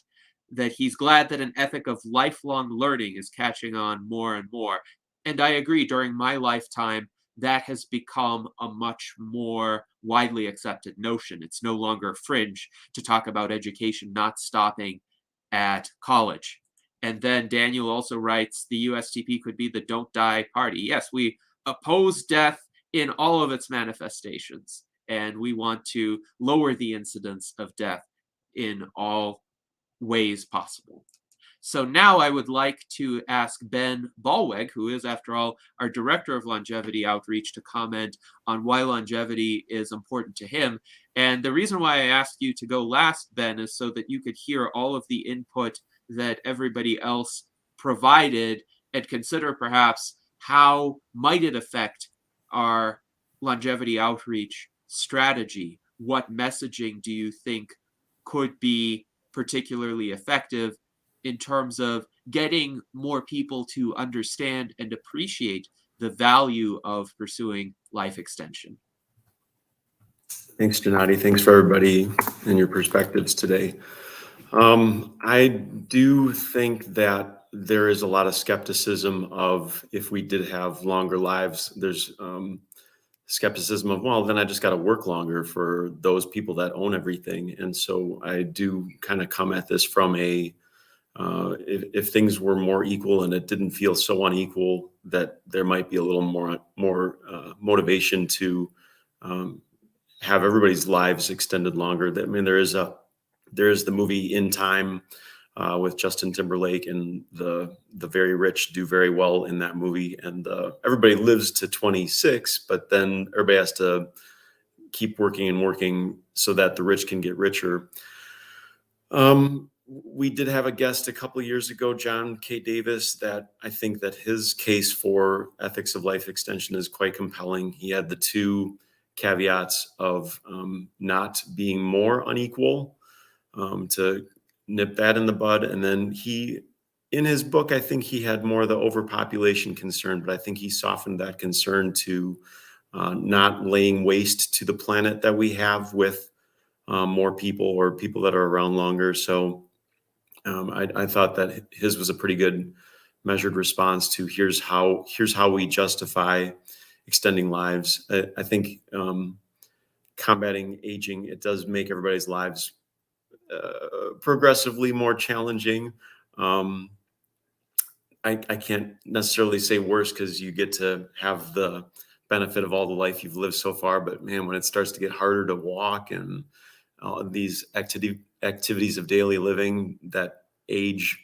Speaker 1: that he's glad that an ethic of lifelong learning is catching on more and more. And I agree, during my lifetime, that has become a much more widely accepted notion. It's no longer fringe to talk about education not stopping at college. And then Daniel also writes, the USTP could be the don't die party. Yes, we oppose death in all of its manifestations, and we want to lower the incidence of death in all ways possible. So now I would like to ask Ben Ballweg, who is, after all, our Director of Longevity Outreach, to comment on why longevity is important to him. And the reason why I asked you to go last, Ben, is so that you could hear all of the input that everybody else provided and consider perhaps how might it affect our longevity outreach strategy. What messaging do you think could be particularly effective in terms of getting more people to understand and appreciate the value of pursuing life extension?
Speaker 8: Thanks, Gennady. Thanks for everybody and your perspectives today. I do think that there is a lot of skepticism of if we did have longer lives, there's skepticism of, well, then I just got to work longer for those people that own everything. And so I do kind of come at this from a, if things were more equal and it didn't feel so unequal, that there might be a little more motivation to have everybody's lives extended longer. I mean, there is the movie In Time with Justin Timberlake, and the very rich do very well in that movie, and everybody lives to 26, but then everybody has to keep working and working so that the rich can get richer. We did have a guest a couple of years ago, John K. Davis, that I think that his case for ethics of life extension is quite compelling. He had the two caveats of not being more unequal, to nip that in the bud. And then he, in his book, I think he had more of the overpopulation concern, but I think he softened that concern to not laying waste to the planet that we have with more people or people that are around longer. So I thought that his was a pretty good measured response to here's how we justify extending lives. I think combating aging, it does make everybody's lives progressively more challenging. I can't necessarily say worse because you get to have the benefit of all the life you've lived so far. But man, when it starts to get harder to walk and these activities of daily living that age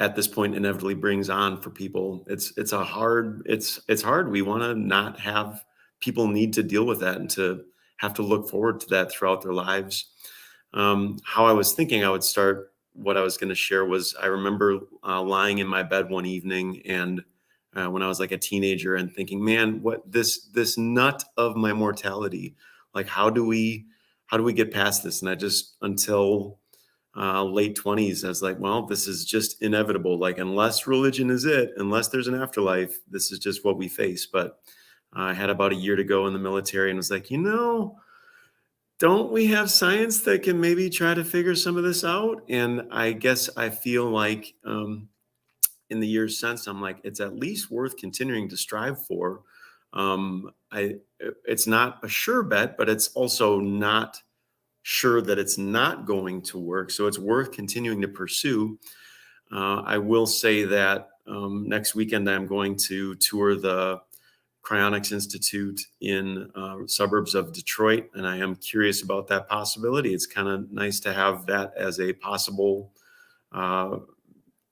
Speaker 8: at this point inevitably brings on for people, it's hard. We want to not have people need to deal with that and to have to look forward to that throughout their lives. How I was thinking I would start what I was going to share was I remember lying in my bed one evening and when I was like a teenager and thinking, man, what this nut of my mortality, like how do we get past this? And I just, until late 20s, I was like, well, this is just inevitable. Like, unless religion is it, unless there's an afterlife, this is just what we face. But I had about a year to go in the military and was like, don't we have science that can maybe try to figure some of this out? And I guess I feel like in the years since, I'm like, it's at least worth continuing to strive for. It's not a sure bet, but it's also not sure that it's not going to work. So it's worth continuing to pursue. I will say that next weekend, I'm going to tour the Cryonics Institute in suburbs of Detroit, and I am curious about that possibility. It's kind of nice to have that as a possible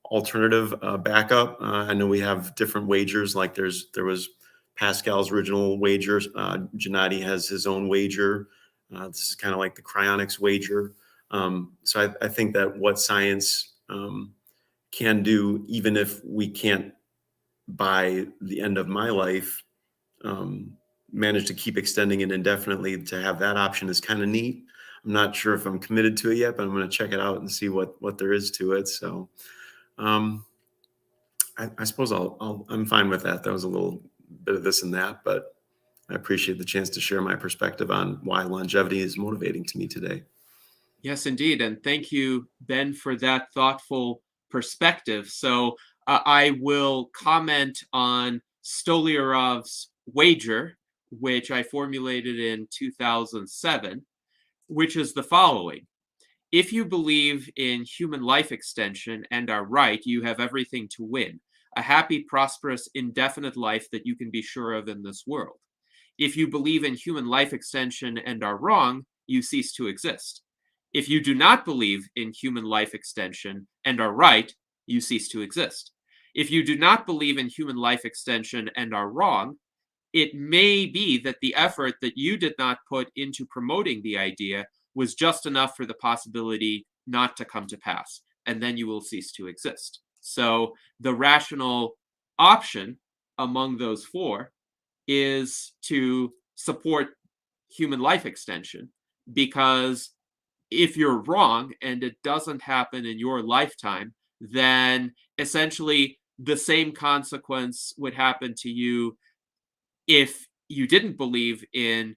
Speaker 8: alternative backup. I know we have different wagers, like there was Pascal's original wager. Gennady has his own wager. This is kind of like the cryonics wager. So I think that what science can do, even if we can't by the end of my life manage to keep extending it indefinitely, to have that option is kind of neat. I'm not sure if I'm committed to it yet, but I'm going to check it out and see what there is to it. So I suppose I'm fine with that. That was a little bit of this and that, but I appreciate the chance to share my perspective on why longevity is motivating to me today.
Speaker 1: Yes, indeed. And thank you, Ben, for that thoughtful perspective. So I will comment on Stolyarov's wager, which I formulated in 2007, which is the following. If you believe in human life extension and are right, you have everything to win. A happy, prosperous, indefinite life that you can be sure of in this world. If you believe in human life extension and are wrong, you cease to exist. If you do not believe in human life extension and are right, you cease to exist. If you do not believe in human life extension and are wrong, it may be that the effort that you did not put into promoting the idea was just enough for the possibility not to come to pass, and then you will cease to exist. So the rational option among those four is to support human life extension, because if you're wrong and it doesn't happen in your lifetime, then essentially the same consequence would happen to you if you didn't believe in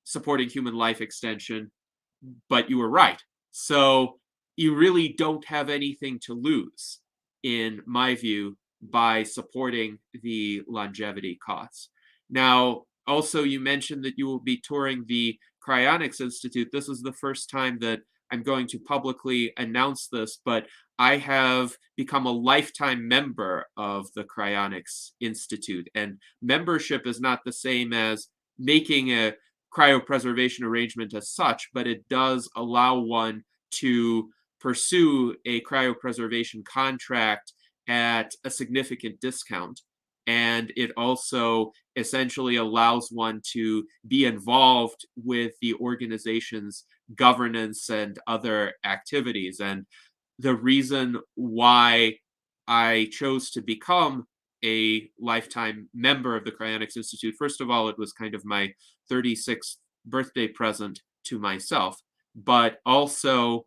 Speaker 1: supporting human life extension, but you were right. So you really don't have anything to lose, in my view, by supporting the longevity cause. Now, also, you mentioned that you will be touring the Cryonics Institute. This is the first time that I'm going to publicly announce this, but I have become a lifetime member of the Cryonics Institute. And membership is not the same as making a cryopreservation arrangement as such, but it does allow one to pursue a cryopreservation contract at a significant discount. And it also essentially allows one to be involved with the organization's governance and other activities. And the reason why I chose to become a lifetime member of the Cryonics Institute, first of all, it was kind of my 36th birthday present to myself, but also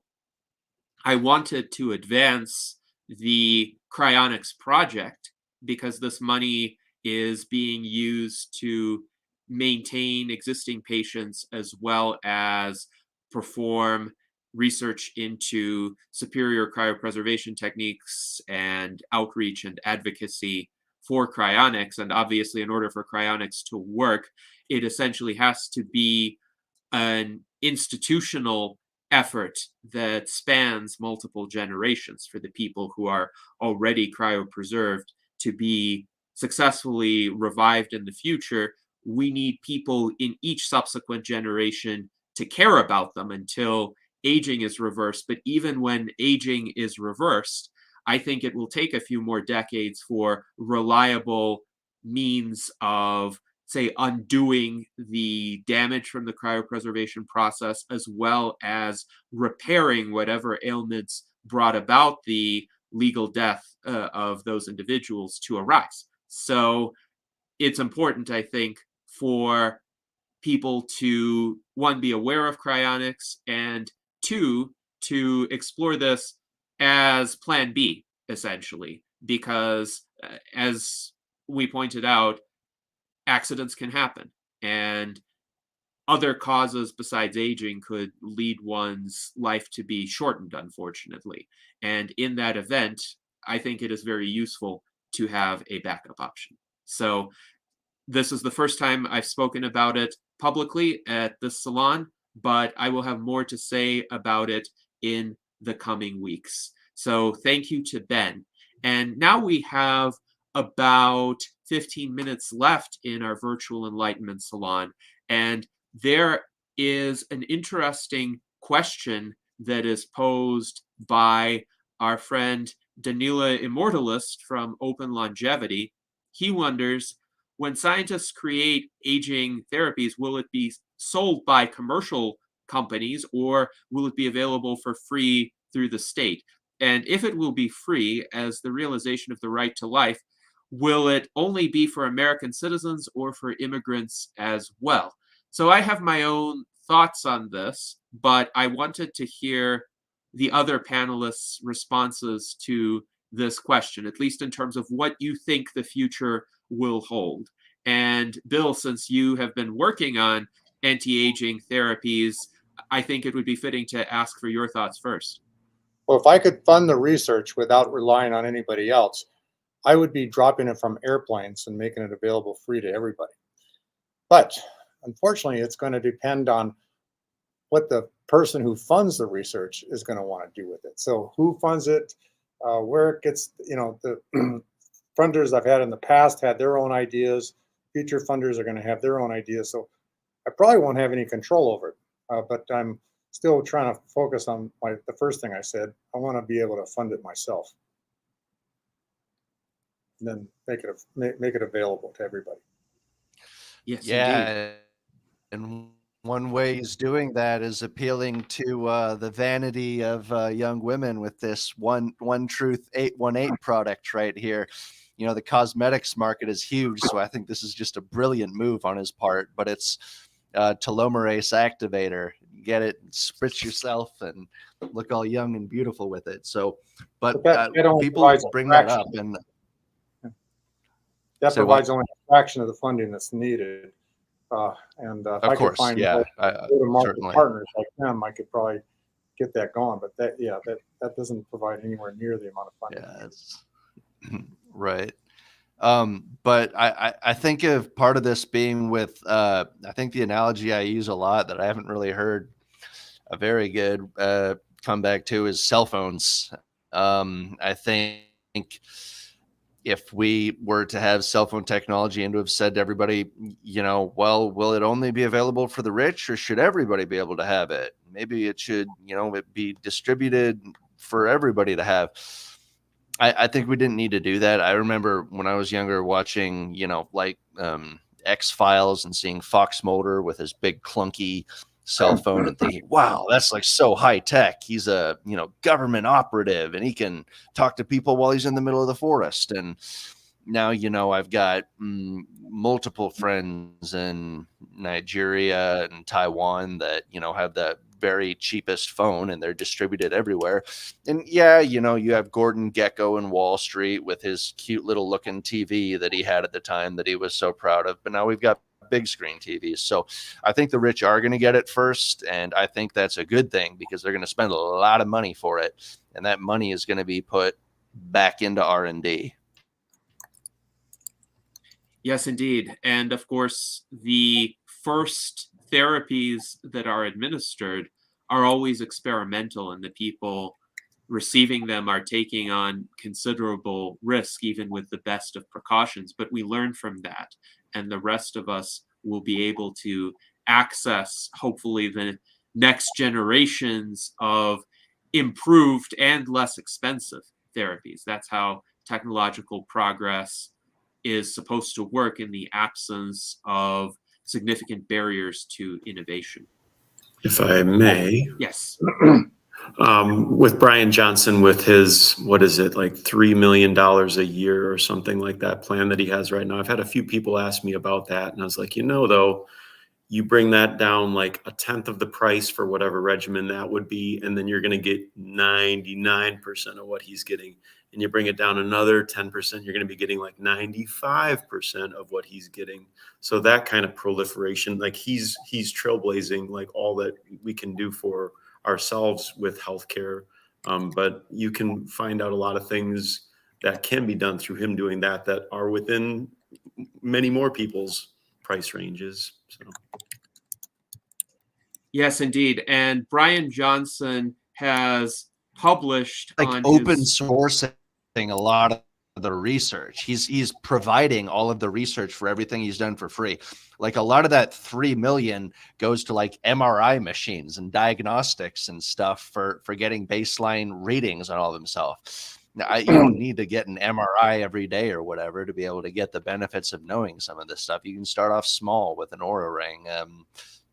Speaker 1: I wanted to advance the cryonics project because this money is being used to maintain existing patients as well as perform research into superior cryopreservation techniques and outreach and advocacy for cryonics. And obviously, in order for cryonics to work, it essentially has to be an institutional effort that spans multiple generations for the people who are already cryopreserved to be successfully revived in the future. We need people in each subsequent generation to care about them until aging is reversed. But even when aging is reversed, I think it will take a few more decades for reliable means of, say, undoing the damage from the cryopreservation process, as well as repairing whatever ailments brought about the legal death of those individuals to arise. So it's important, I think, for people to, one, be aware of cryonics, and two, to explore this as plan B, essentially, because as we pointed out, accidents can happen, and other causes besides aging could lead one's life to be shortened, unfortunately. And in that event, I think it is very useful to have a backup option. So this is the first time I've spoken about it publicly at this salon, but I will have more to say about it in the coming weeks. So thank you to Ben. And now we have about 15 minutes left in our virtual Enlightenment Salon. And there is an interesting question that is posed by our friend Danila Immortalist from Open Longevity. He wonders, when scientists create aging therapies, will it be sold by commercial companies or will it be available for free through the state? And if it will be free as the realization of the right to life, will it only be for American citizens or for immigrants as well? So I have my own thoughts on this, but I wanted to hear the other panelists' responses to this question, at least in terms of what you think the future will hold. And Bill, since you have been working on anti-aging therapies, I think it would be fitting to ask for your thoughts first.
Speaker 2: Well, if I could fund the research without relying on anybody else, I would be dropping it from airplanes and making it available free to everybody. But unfortunately, it's going to depend on what the person who funds the research is going to want to do with it. So who funds it, where it gets, the funders I've had in the past had their own ideas. Future funders are going to have their own ideas. So I probably won't have any control over it, but I'm still trying to focus on the first thing I said. I want to be able to fund it myself, and then make it available to everybody.
Speaker 1: Yes,
Speaker 5: Yeah,
Speaker 1: indeed.
Speaker 5: and one way he's doing that is appealing to the vanity of young women with this one Truth 818 product right here. The cosmetics market is huge, so I think this is just a brilliant move on his part. But it's telomerase activator. You get it, spritz yourself, and look all young and beautiful with it. So, but people bring that up, and
Speaker 2: that provides only a fraction of the funding that's needed. If
Speaker 5: Of
Speaker 2: I could
Speaker 5: course,
Speaker 2: find
Speaker 5: yeah,
Speaker 2: go-to-market
Speaker 5: certainly.
Speaker 2: partners like them, I could probably get that going. But that doesn't provide anywhere near the amount of funding.
Speaker 5: Yeah, it's right. But I think of part of this being with, I think the analogy I use a lot that I haven't really heard a very good comeback to is cell phones. I think if we were to have cell phone technology and to have said to everybody, well, will it only be available for the rich, or should everybody be able to have it? Maybe it should, it be distributed for everybody to have. I think we didn't need to do that. I remember when I was younger watching, X-Files and seeing Fox Mulder with his big clunky cell phone and thinking, wow, that's like so high tech. He's a, government operative and he can talk to people while he's in the middle of the forest. And now, I've got multiple friends in Nigeria and Taiwan that, have the very cheapest phone and they're distributed everywhere. And yeah, you have Gordon Gekko in Wall Street with his cute little looking TV that he had at the time that he was so proud of. But now we've got big screen TVs. So I think the rich are going to get it first. And I think that's a good thing because they're going to spend a lot of money for it. And that money is going to be put back into R&D.
Speaker 1: Yes, indeed. And of course, the first therapies that are administered are always experimental, and the people receiving them are taking on considerable risk, even with the best of precautions. But we learn from that, and the rest of us will be able to access, hopefully, the next generations of improved and less expensive therapies. That's how technological progress is supposed to work in the absence of significant barriers to innovation.
Speaker 8: If I may.
Speaker 1: Yes.
Speaker 8: With Brian Johnson, with his, what is it, like $3 million a year or something like that plan that he has right now. I've had a few people ask me about that. And I was like, though, you bring that down like a tenth of the price for whatever regimen that would be. And then you're going to get 99% of what he's getting. And you bring it down another 10%, you're going to be getting like 95% of what he's getting. So that kind of proliferation, like he's trailblazing like all that we can do for ourselves with healthcare. But you can find out a lot of things that can be done through him doing that are within many more people's price ranges. So.
Speaker 1: Yes, indeed. And Brian Johnson has published
Speaker 5: like
Speaker 1: on
Speaker 5: open
Speaker 1: his
Speaker 5: sourcing a lot of the research. He's providing all of the research for everything he's done for free. Like a lot of that 3 million goes to like MRI machines and diagnostics and stuff for getting baseline readings on all of himself. Now, you don't need to get an MRI every day or whatever to be able to get the benefits of knowing some of this stuff. You can start off small with an Oura ring,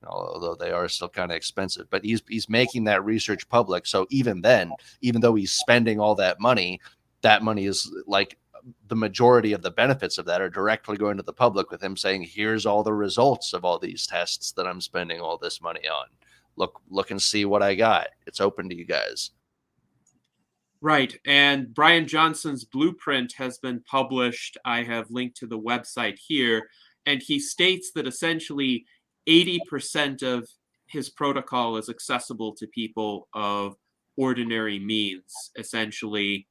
Speaker 5: although they are still kind of expensive. But he's making that research public. So even then, even though he's spending all that money is like the majority of the benefits of that are directly going to the public with him saying, here's all the results of all these tests that I'm spending all this money on. Look and see what I got. It's open to you guys.
Speaker 1: Right. And Brian Johnson's blueprint has been published. I have linked to the website here. And he states that essentially 80% of his protocol is accessible to people of ordinary means. Essentially,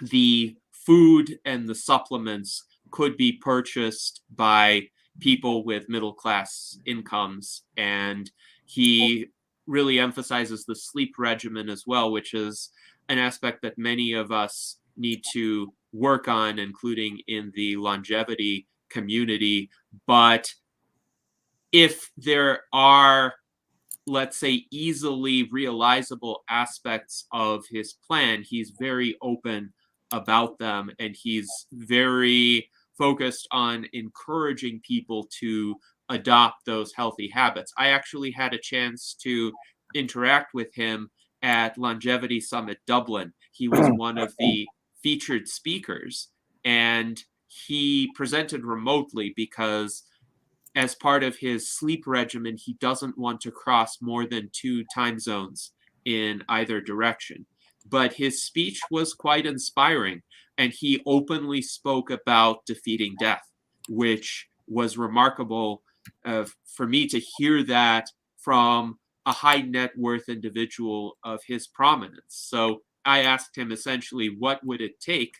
Speaker 1: the food and the supplements could be purchased by people with middle-class incomes. And he really emphasizes the sleep regimen as well, which is an aspect that many of us need to work on, including in the longevity community. But if there are, let's say, easily realizable aspects of his plan, he's very open about them, and he's very focused on encouraging people to adopt those healthy habits. I actually had a chance to interact with him at Longevity Summit Dublin. He was one of the featured speakers, and he presented remotely because as part of his sleep regimen, he doesn't want to cross more than 2 time zones in either direction. But his speech was quite inspiring, and he openly spoke about defeating death, which was remarkable for me to hear that from a high net worth individual of his prominence. So I asked him essentially, what would it take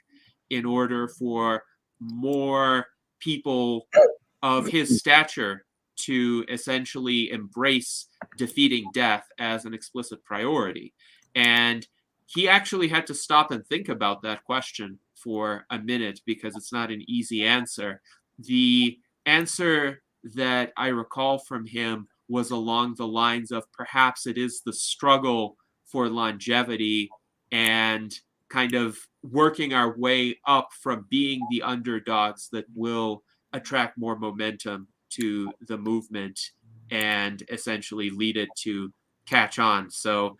Speaker 1: in order for more people of his stature to essentially embrace defeating death as an explicit priority? And he actually had to stop and think about that question for a minute, because it's not an easy answer. The answer that I recall from him was along the lines of, perhaps it is the struggle for longevity and kind of working our way up from being the underdogs that will attract more momentum to the movement and essentially lead it to catch on. So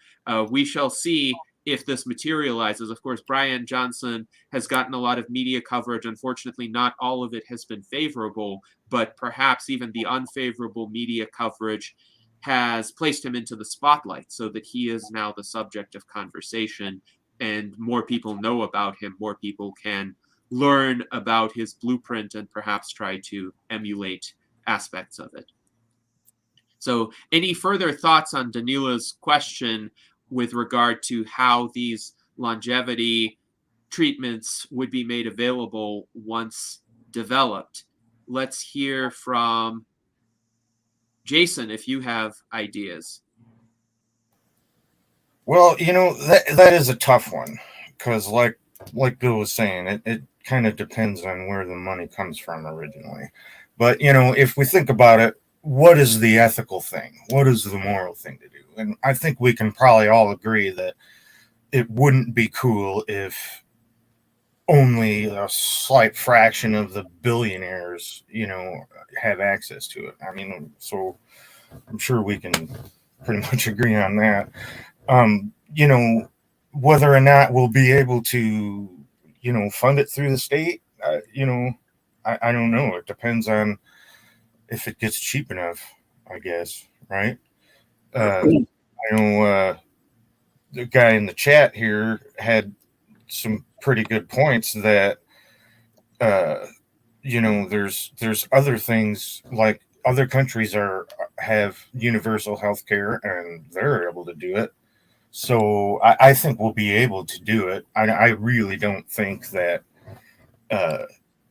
Speaker 1: we shall see if this materializes. Of course, Brian Johnson has gotten a lot of media coverage. Unfortunately, not all of it has been favorable, but perhaps even the unfavorable media coverage has placed him into the spotlight so that he is now the subject of conversation, and more people know about him, more people can learn about his blueprint and perhaps try to emulate aspects of it. So any further thoughts on Danila's question with regard to how these longevity treatments would be made available once developed? Let's hear from Jason, if you have ideas.
Speaker 6: Well, that is a tough one, because like Bill was saying, it kind of depends on where the money comes from originally. But if we think about it, what is the ethical thing? What is the moral thing to do? And I think we can probably all agree that it wouldn't be cool if only a slight fraction of the billionaires, have access to it. I mean, so I'm sure we can pretty much agree on that. Whether or not we'll be able to, fund it through the state, I don't know. It depends on if it gets cheap enough, I guess, right? I know the guy in the chat here had some pretty good points that, there's other things, like other countries have universal health care and they're able to do it. So I think we'll be able to do it. I really don't think that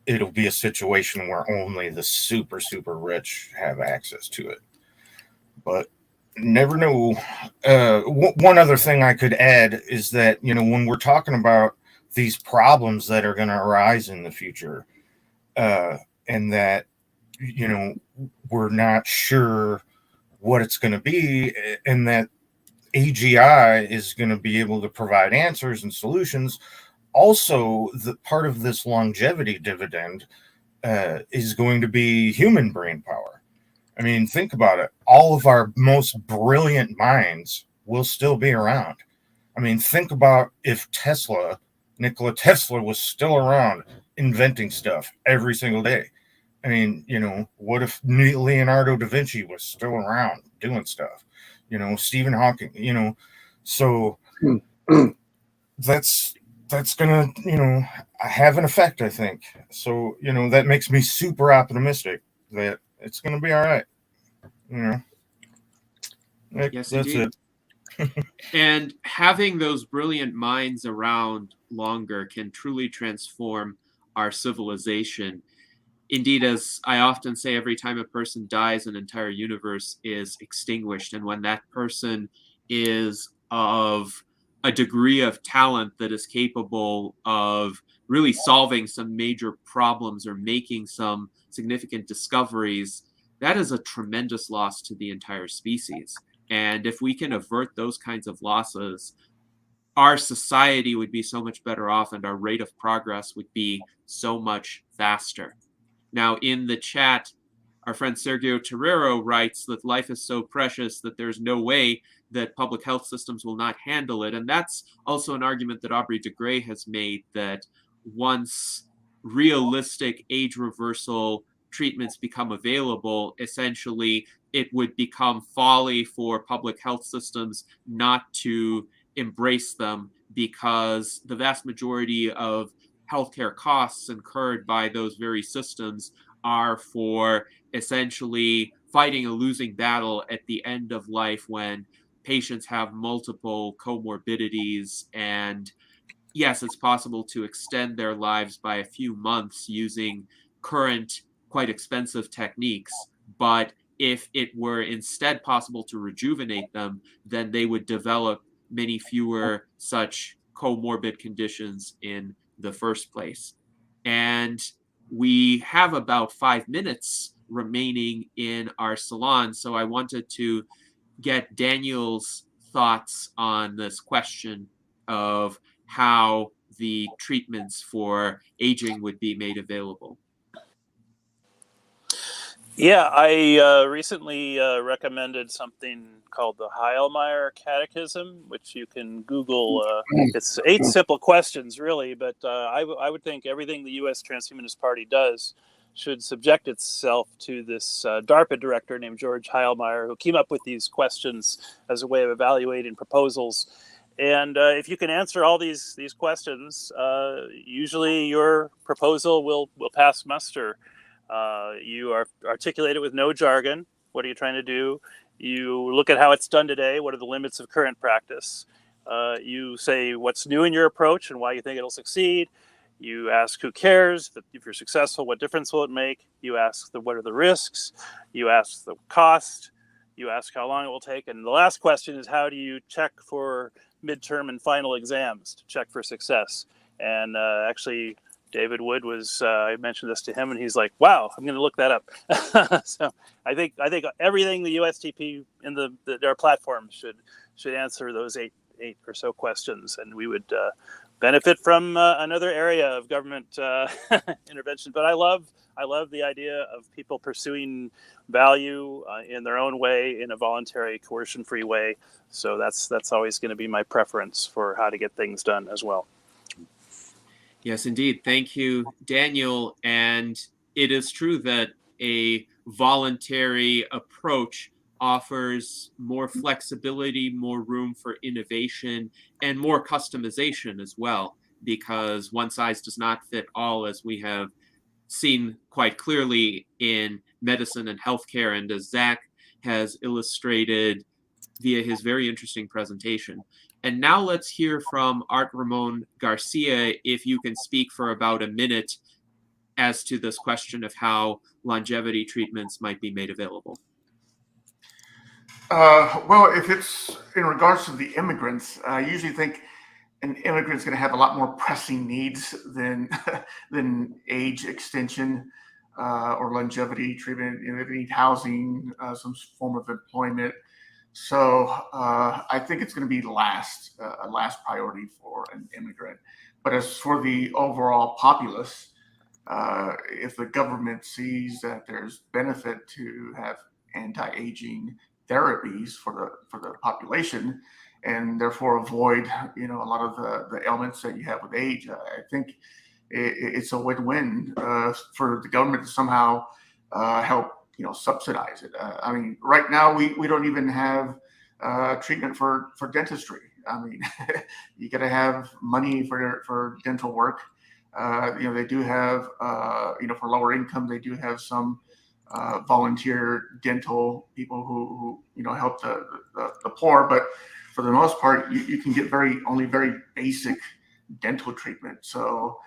Speaker 6: it'll be a situation where only the super, super rich have access to it. But never know. One other thing I could add is that, when we're talking about these problems that are going to arise in the future, and that, we're not sure what it's going to be, and that AGI is going to be able to provide answers and solutions. Also, the part of this longevity dividend is going to be human brain power. I mean, think about it. All of our most brilliant minds will still be around. I mean, think about if Nikola Tesla was still around inventing stuff every single day. I mean, what if Leonardo da Vinci was still around doing stuff? Stephen Hawking, so that's gonna, have an effect, I think. So, that makes me super optimistic that it's gonna be all right.
Speaker 1: Yes,
Speaker 6: that's
Speaker 1: indeed.
Speaker 6: it.
Speaker 1: And having those brilliant minds around longer can truly transform our civilization. Indeed, as I often say, every time a person dies, an entire universe is extinguished. And when that person is of a degree of talent that is capable of really solving some major problems or making some significant discoveries, that is a tremendous loss to the entire species. And if we can avert those kinds of losses, our society would be so much better off, and our rate of progress would be so much faster. Now, in the chat, our friend Sergio Terrero writes that life is so precious that there's no way that public health systems will not handle it. And that's also an argument that Aubrey de Grey has made, that once realistic age reversal treatments become available, essentially it would become folly for public health systems not to embrace them, because the vast majority of healthcare costs incurred by those very systems are for essentially fighting a losing battle at the end of life when patients have multiple comorbidities. And yes, it's possible to extend their lives by a few months using current, quite expensive techniques. But if it were instead possible to rejuvenate them, then they would develop many fewer such comorbid conditions in the first place. And we have about 5 minutes remaining in our salon. So I wanted to get Daniel's thoughts on this question of how the treatments for aging would be made available.
Speaker 3: Yeah, I recently recommended something called the Heilmeyer Catechism, which you can Google. It's 8 simple questions, really, but I would think everything the U.S. Transhumanist Party does should subject itself to this DARPA director named George Heilmeyer, who came up with these questions as a way of evaluating proposals. And if you can answer all these questions, usually your proposal will pass muster. You are articulate it with no jargon. What are you trying to do? You look at how it's done today. What are the limits of current practice? You say what's new in your approach and why you think it'll succeed. You ask who cares. If you're successful, what difference will it make? You ask what are the risks? You ask the cost. You ask how long it will take. And the last question is, how do you check for midterm and final exams to check for success? And actually, David Wood was, I mentioned this to him, and he's like, wow, I'm going to look that up. So I think everything the USTP in their platform should answer those eight or so questions, and we would benefit from another area of government intervention. But I love the idea of people pursuing value in their own way, in a voluntary, coercion-free way. So that's always going to be my preference for how to get things done as well.
Speaker 1: Yes, indeed. Thank you, Daniel. And it is true that a voluntary approach offers more flexibility, more room for innovation, and more customization as well, because one size does not fit all, as we have seen quite clearly in medicine and healthcare, and as Zach has illustrated via his very interesting presentation. And now let's hear from Art Ramon Garcia, if you can speak for about a minute as to this question of how longevity treatments might be made available.
Speaker 7: Well, if it's in regards to the immigrants, I usually think an immigrant's going to have a lot more pressing needs than than age extension or longevity treatment. You know, they need housing, some form of employment. So I think it's going to be a last priority for an immigrant. But as for the overall populace, if the government sees that there's benefit to have anti-aging therapies for the population, and therefore avoid a lot of the ailments that you have with age, I think it's a win-win for the government to somehow help subsidize it. I mean, right now we don't even have treatment for dentistry. I mean, you got to have money for dental work. They do have for lower income, they do have some volunteer dental people who help the poor, but for the most part, you can get only very basic dental treatment. So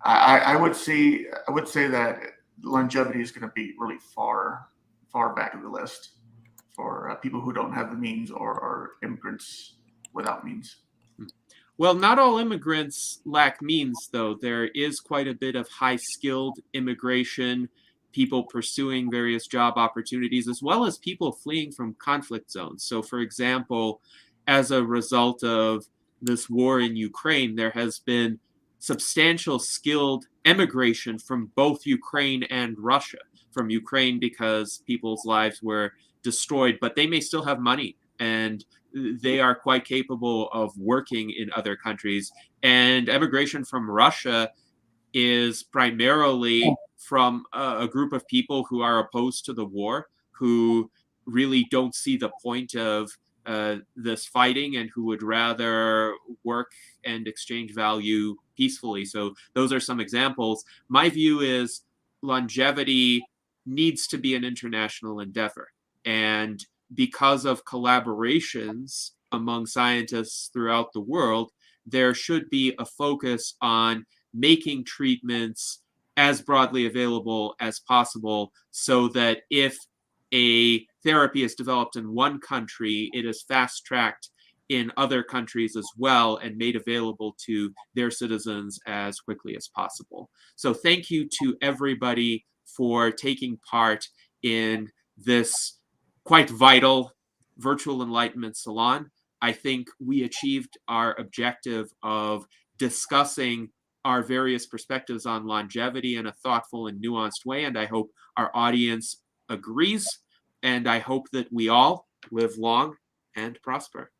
Speaker 7: I would say that longevity is going to be really far back of the list for people who don't have the means or immigrants without means.
Speaker 1: Well, not all immigrants lack means, though. There is quite a bit of high-skilled immigration, people pursuing various job opportunities, as well as people fleeing from conflict zones. So, for example, as a result of this war in Ukraine, there has been substantial skilled emigration from both Ukraine and Russia. From Ukraine because people's lives were destroyed, but they may still have money and they are quite capable of working in other countries. And emigration from Russia is primarily from a group of people who are opposed to the war, who really don't see the point of this fighting and who would rather work and exchange value peacefully. So those are some examples. My view is longevity needs to be an international endeavor. And because of collaborations among scientists throughout the world, there should be a focus on making treatments as broadly available as possible, so that if a therapy is developed in one country, it is fast-tracked in other countries as well and made available to their citizens as quickly as possible. So thank you to everybody for taking part in this quite vital virtual Enlightenment Salon. I think we achieved our objective of discussing our various perspectives on longevity in a thoughtful and nuanced way, and I hope our audience agrees, and I hope that we all live long and prosper.